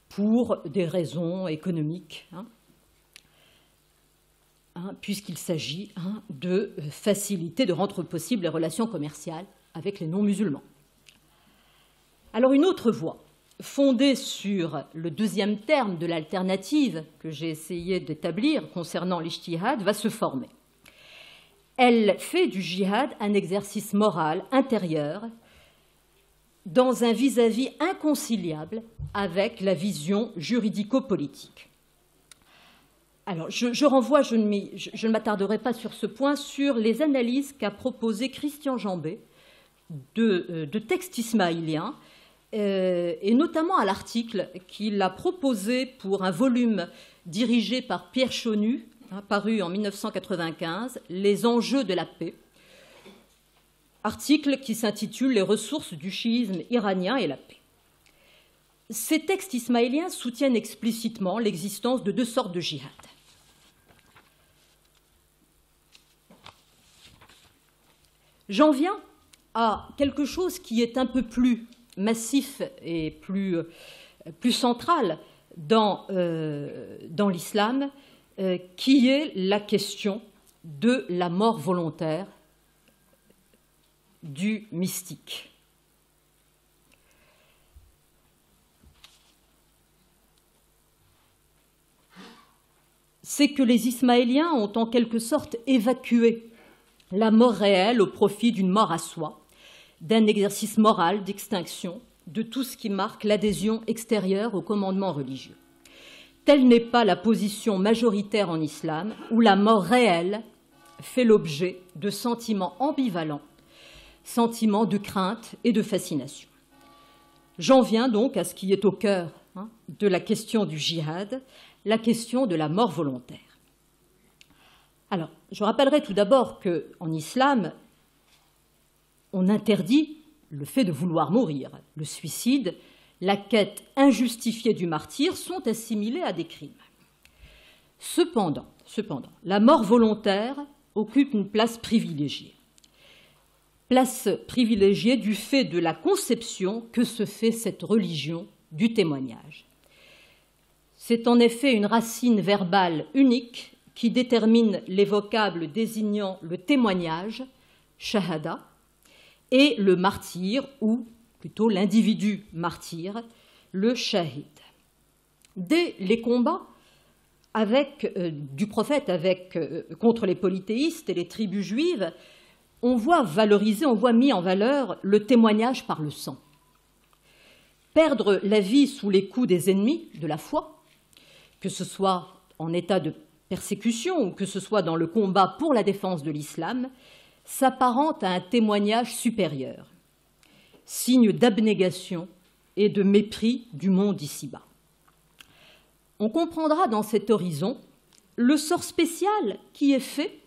pour des raisons économiques, puisqu'il s'agit de faciliter, de rendre possible les relations commerciales avec les non-musulmans. Alors une autre voie, fondée sur le deuxième terme de l'alternative que j'ai essayé d'établir concernant l'ijtihad, va se former. Elle fait du djihad un exercice moral intérieur dans un vis-à-vis inconciliable avec la vision juridico-politique. Alors, je renvoie, je ne m'attarderai pas sur ce point, sur les analyses qu'a proposées Christian Jambet de textes ismaéliens, et notamment à l'article qu'il a proposé pour un volume dirigé par Pierre Chonu, paru en 1995, « Les enjeux de la paix », article qui s'intitule « Les ressources du chiisme iranien et la paix ». Ces textes ismaéliens soutiennent explicitement l'existence de deux sortes de djihad. J'en viens à quelque chose qui est un peu plus massif et plus central dans l'islam, qui est la question de la mort volontaire du mystique. C'est que les Ismaéliens ont en quelque sorte évacué la mort réelle au profit d'une mort à soi, d'un exercice moral d'extinction de tout ce qui marque l'adhésion extérieure au commandement religieux. Telle n'est pas la position majoritaire en islam, où la mort réelle fait l'objet de sentiments ambivalents, sentiments de crainte et de fascination. J'en viens donc à ce qui est au cœur de la question du djihad, la question de la mort volontaire. Alors, je rappellerai tout d'abord qu'en islam, on interdit le fait de vouloir mourir. Le suicide la quête injustifiée du martyr sont assimilés à des crimes. Cependant, la mort volontaire occupe une place privilégiée. Place privilégiée du fait de la conception que se fait cette religion du témoignage. C'est en effet une racine verbale unique qui détermine les vocables désignant le témoignage, shahada, et le martyr, ou plutôt l'individu martyr, le shahid. Dès les combats du prophète contre les polythéistes et les tribus juives, on voit mis en valeur le témoignage par le sang. Perdre la vie sous les coups des ennemis de la foi, que ce soit en état de persécution ou que ce soit dans le combat pour la défense de l'islam, s'apparente à un témoignage supérieur, signe d'abnégation et de mépris du monde ici-bas. On comprendra dans cet horizon le sort spécial qui est fait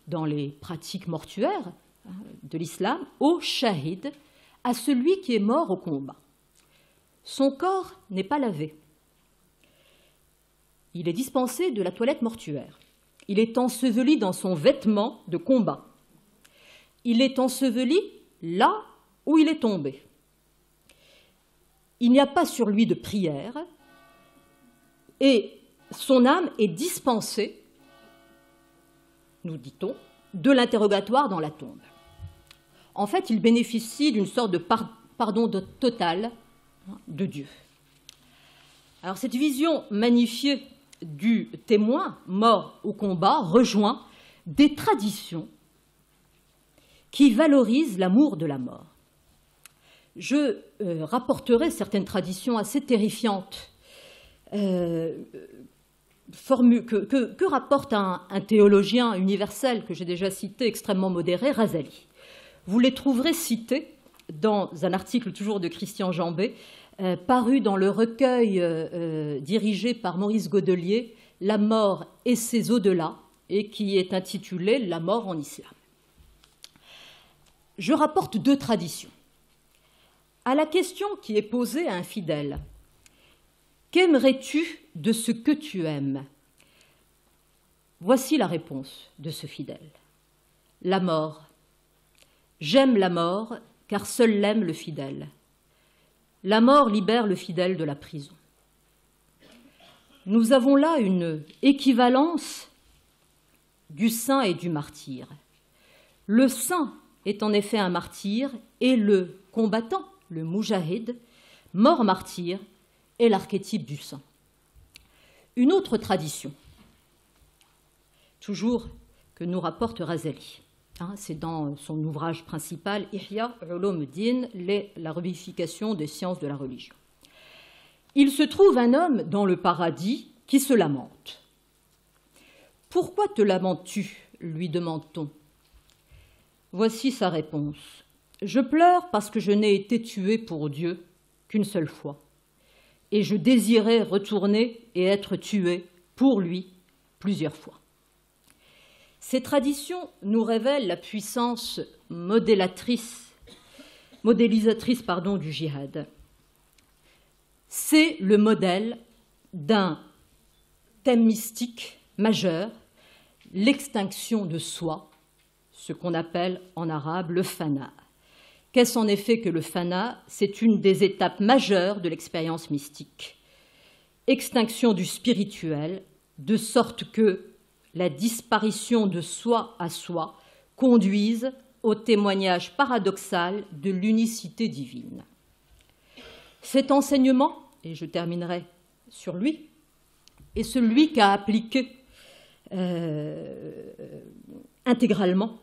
dans les pratiques mortuaires de l'islam au shahid, à celui qui est mort au combat. Son corps n'est pas lavé. Il est dispensé de la toilette mortuaire. Il est enseveli dans son vêtement de combat. Il est enseveli là où il est tombé. Il n'y a pas sur lui de prière et son âme est dispensée, nous dit-on, de l'interrogatoire dans la tombe. En fait, il bénéficie d'une sorte de pardon total de Dieu. Alors cette vision magnifiée du témoin mort au combat rejoint des traditions qui valorisent l'amour de la mort. Je rapporterai certaines traditions assez terrifiantes que rapporte un théologien universel que j'ai déjà cité, extrêmement modéré, Razali. Vous les trouverez cités dans un article toujours de Christian Jambet, paru dans le recueil dirigé par Maurice Godelier, La mort et ses au-delà, et qui est intitulé La mort en islam. Je rapporte deux traditions. À la question qui est posée à un fidèle, qu'aimerais-tu de ce que tu aimes? Voici la réponse de ce fidèle. La mort. J'aime la mort, car seul l'aime le fidèle. La mort libère le fidèle de la prison. Nous avons là une équivalence du saint et du martyr. Le saint est en effet un martyr et le combattant, le moujahid, mort martyr, est l'archétype du saint. Une autre tradition, toujours que nous rapporte Razali, c'est dans son ouvrage principal, Ihya Ulumuddin, la revivification des sciences de la religion. Il se trouve un homme dans le paradis qui se lamente. « Pourquoi te lamentes-tu » lui demande-t-on. Voici sa réponse. « Je pleure parce que je n'ai été tué pour Dieu qu'une seule fois, et je désirais retourner et être tué pour lui plusieurs fois. » Ces traditions nous révèlent la puissance modélisatrice du djihad. C'est le modèle d'un thème mystique majeur, l'extinction de soi, ce qu'on appelle en arabe le fana. Qu'est-ce en effet que le fana? C'est une des étapes majeures de l'expérience mystique. Extinction du spirituel, de sorte que la disparition de soi à soi conduise au témoignage paradoxal de l'unicité divine. Cet enseignement, et je terminerai sur lui, est celui qu'a appliqué intégralement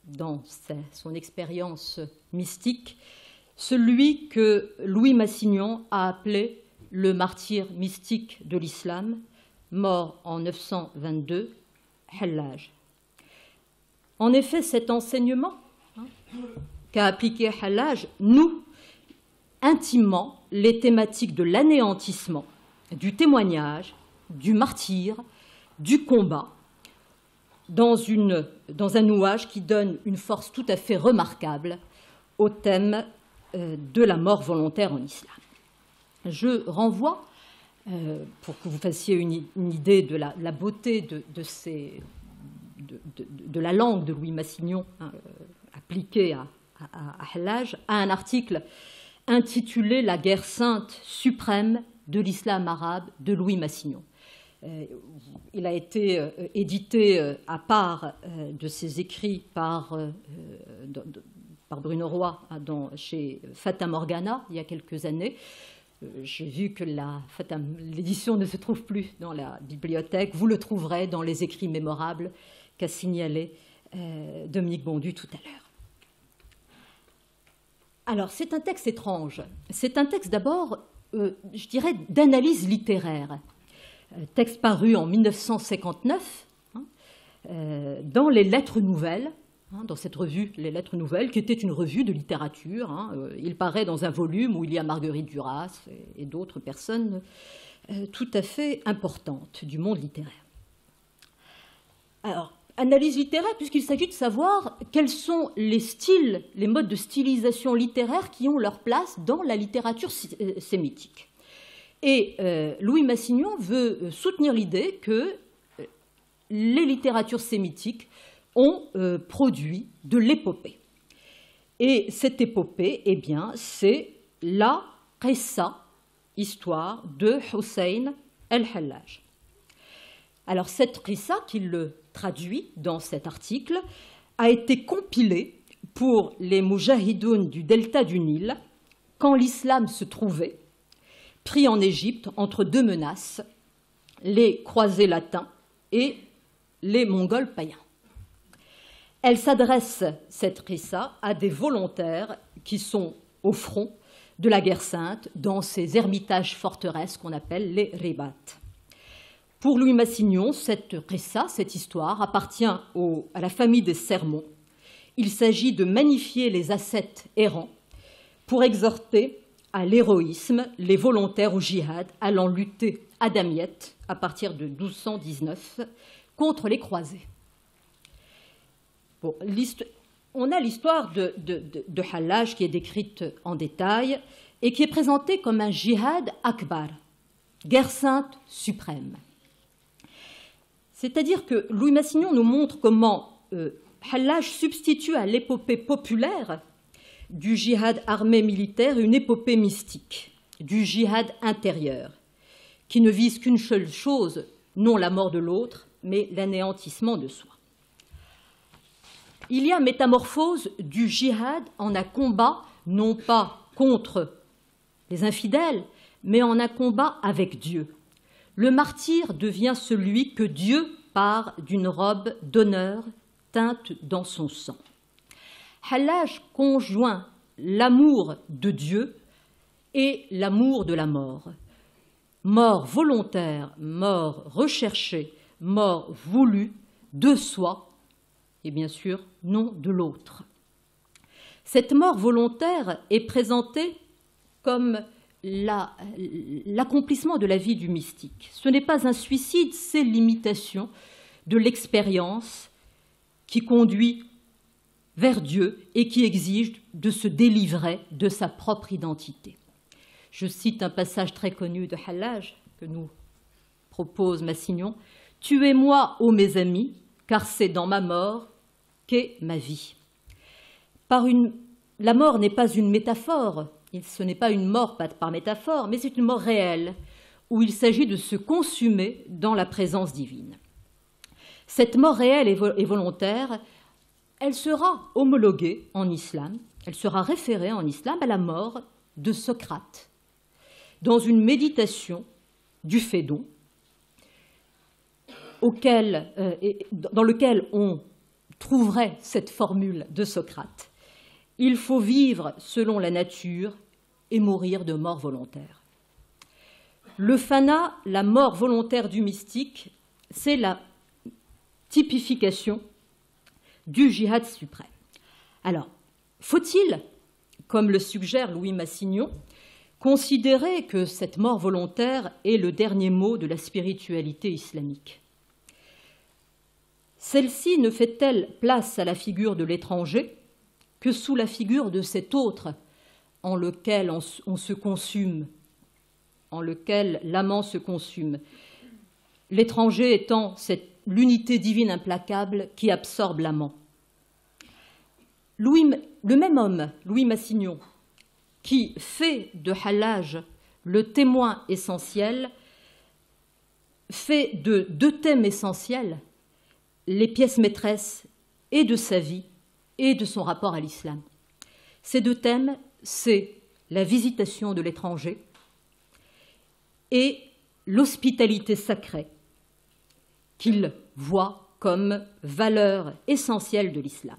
dans son expérience mystique, celui que Louis Massignon a appelé le martyr mystique de l'islam, mort en 922, Hallaj. En effet, cet enseignement qu'a appliqué Hallaj noue intimement les thématiques de l'anéantissement, du témoignage, du martyr, du combat, dans un nouage qui donne une force tout à fait remarquable au thème de la mort volontaire en islam. Je renvoie, pour que vous fassiez une idée de la beauté de la langue de Louis Massignon appliquée à Hallaj, à un article intitulé « La guerre sainte suprême de l'islam arabe » de Louis Massignon. Il a été édité à part de ses écrits par Bruno Roy chez Fata Morgana il y a quelques années. J'ai vu que l'édition ne se trouve plus dans la bibliothèque. Vous le trouverez dans les écrits mémorables qu'a signalé Dominique Bondu tout à l'heure. Alors, c'est un texte étrange. C'est un texte d'abord, je dirais, d'analyse littéraire. Texte paru en 1959 dans les Lettres Nouvelles, dans cette revue, les Lettres Nouvelles, qui était une revue de littérature. Il paraît dans un volume où il y a Marguerite Duras et d'autres personnes tout à fait importantes du monde littéraire. Alors, analyse littéraire, puisqu'il s'agit de savoir quels sont les styles, les modes de stylisation littéraire qui ont leur place dans la littérature sémitique. Et Louis Massignon veut soutenir l'idée que les littératures sémitiques ont produit de l'épopée. Et cette épopée, eh bien, c'est la Qissa, histoire de Hussein el-Hallaj. Alors cette Qissa, qu'il le traduit dans cet article, a été compilée pour les Moudjahidoun du delta du Nil quand l'islam se trouvait pris en Égypte entre deux menaces, les croisés latins et les Mongols païens. Elle s'adresse, cette Qissa, à des volontaires qui sont au front de la guerre sainte dans ces ermitages forteresses qu'on appelle les ribat. Pour Louis Massignon, cette Qissa, cette histoire, appartient à la famille des sermons. Il s'agit de magnifier les ascètes errants pour exhorter à l'héroïsme les volontaires au djihad allant lutter à Damiette à partir de 1219 contre les croisés. Bon, on a l'histoire de Hallaj qui est décrite en détail et qui est présentée comme un djihad akbar, guerre sainte suprême. C'est-à-dire que Louis Massignon nous montre comment Hallaj substitue à l'épopée populaire du djihad armé militaire une épopée mystique, du djihad intérieur, qui ne vise qu'une seule chose, non la mort de l'autre, mais l'anéantissement de soi. Il y a métamorphose du djihad en un combat, non pas contre les infidèles, mais en un combat avec Dieu. Le martyr devient celui que Dieu, par d'une robe d'honneur, teinte dans son sang. Hallaj conjoint l'amour de Dieu et l'amour de la mort. Mort volontaire, mort recherchée, mort voulue de soi et bien sûr non de l'autre. Cette mort volontaire est présentée comme l'accomplissement de la vie du mystique. Ce n'est pas un suicide, c'est l'imitation de l'expérience qui conduit vers Dieu et qui exige de se délivrer de sa propre identité. Je cite un passage très connu de Hallaj que nous propose Massignon. « Tuez-moi, ô mes amis, car c'est dans ma mort qu'est ma vie. » La mort n'est pas une métaphore, ce n'est pas une mort par métaphore, mais c'est une mort réelle, où il s'agit de se consumer dans la présence divine. Cette mort réelle et volontaire, elle sera homologuée en islam, elle sera référée en islam à la mort de Socrate, dans une méditation du Phédon, dans lequel on trouverait cette formule de Socrate. Il faut vivre selon la nature et mourir de mort volontaire. Le fana, la mort volontaire du mystique, c'est la typification du djihad suprême. Alors, faut-il, comme le suggère Louis Massignon, considérer que cette mort volontaire est le dernier mot de la spiritualité islamique? Celle-ci ne fait-elle place à la figure de l'étranger que sous la figure de cet autre, en lequel on se consume, en lequel l'amant se consume, l'étranger étant l'unité divine implacable qui absorbe l'amant. Le même homme, Louis Massignon, qui fait de Hallaj le témoin essentiel, fait de deux thèmes essentiels les pièces maîtresses et de sa vie et de son rapport à l'islam. Ces deux thèmes, c'est la visitation de l'étranger et l'hospitalité sacrée qu'il voit comme valeur essentielle de l'islam.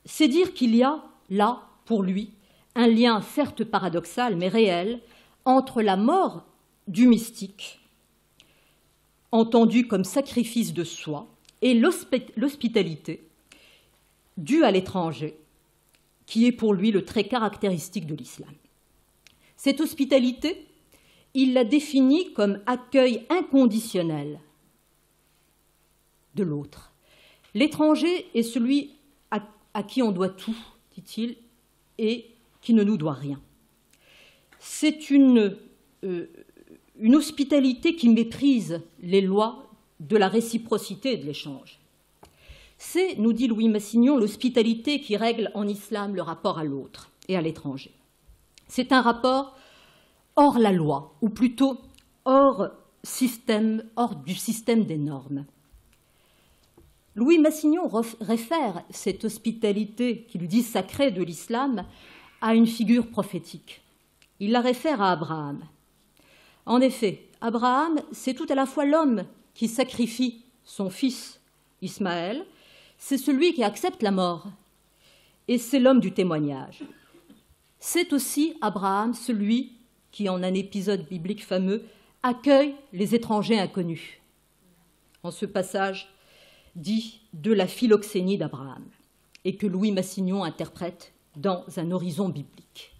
C'est dire qu'il y a là, pour lui, un lien certes paradoxal mais réel entre la mort du mystique, entendu comme sacrifice de soi, et l'hospitalité due à l'étranger, qui est pour lui le trait caractéristique de l'islam. Cette hospitalité, il la définit comme accueil inconditionnel de l'autre. L'étranger est celui à qui on doit tout, dit-il, et qui ne nous doit rien. C'est une hospitalité qui méprise les lois de la réciprocité et de l'échange. C'est, nous dit Louis Massignon, l'hospitalité qui règle en islam le rapport à l'autre et à l'étranger. C'est un rapport hors la loi, ou plutôt hors du système des normes. Louis Massignon réfère cette hospitalité, qui lui dit sacrée de l'islam, à une figure prophétique. Il la réfère à Abraham. En effet, Abraham, c'est tout à la fois l'homme qui sacrifie son fils Ismaël, c'est celui qui accepte la mort, et c'est l'homme du témoignage. C'est aussi Abraham, celui qui, en un épisode biblique fameux, accueille les étrangers inconnus. En ce passage dit de la philoxénie d'Abraham, et que Louis Massignon interprète dans un horizon biblique.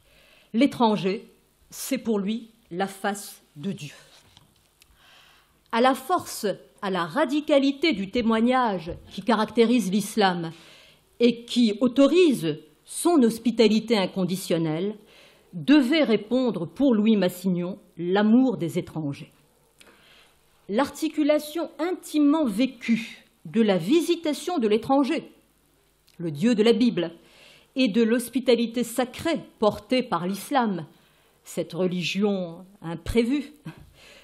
L'étranger, c'est pour lui la face de Dieu. À la force, à la radicalité du témoignage qui caractérise l'islam et qui autorise son hospitalité inconditionnelle, devait répondre pour Louis Massignon l'amour des étrangers. L'articulation intimement vécue de la visitation de l'étranger, le Dieu de la Bible, et de l'hospitalité sacrée portée par l'islam, cette religion imprévue,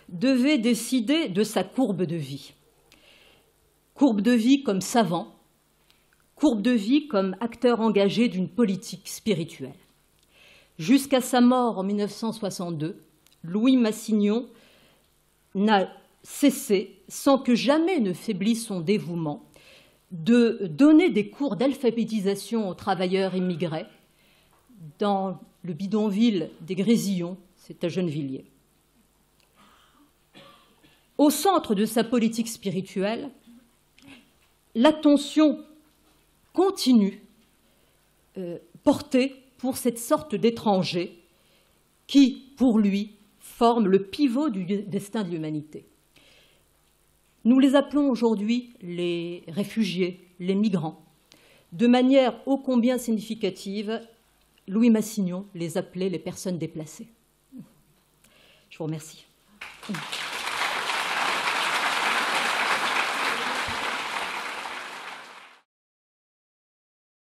devait décider de sa courbe de vie. Courbe de vie comme savant, courbe de vie comme acteur engagé d'une politique spirituelle. Jusqu'à sa mort en 1962, Louis Massignon n'a cessé, sans que jamais ne faiblisse son dévouement, de donner des cours d'alphabétisation aux travailleurs immigrés dans le bidonville des Grésillons, c'est à Gennevilliers. Au centre de sa politique spirituelle, l'attention continue portée pour cette sorte d'étranger qui, pour lui, forme le pivot du destin de l'humanité. Nous les appelons aujourd'hui les réfugiés, les migrants. De manière ô combien significative, Louis Massignon les appelait les personnes déplacées. Je vous remercie.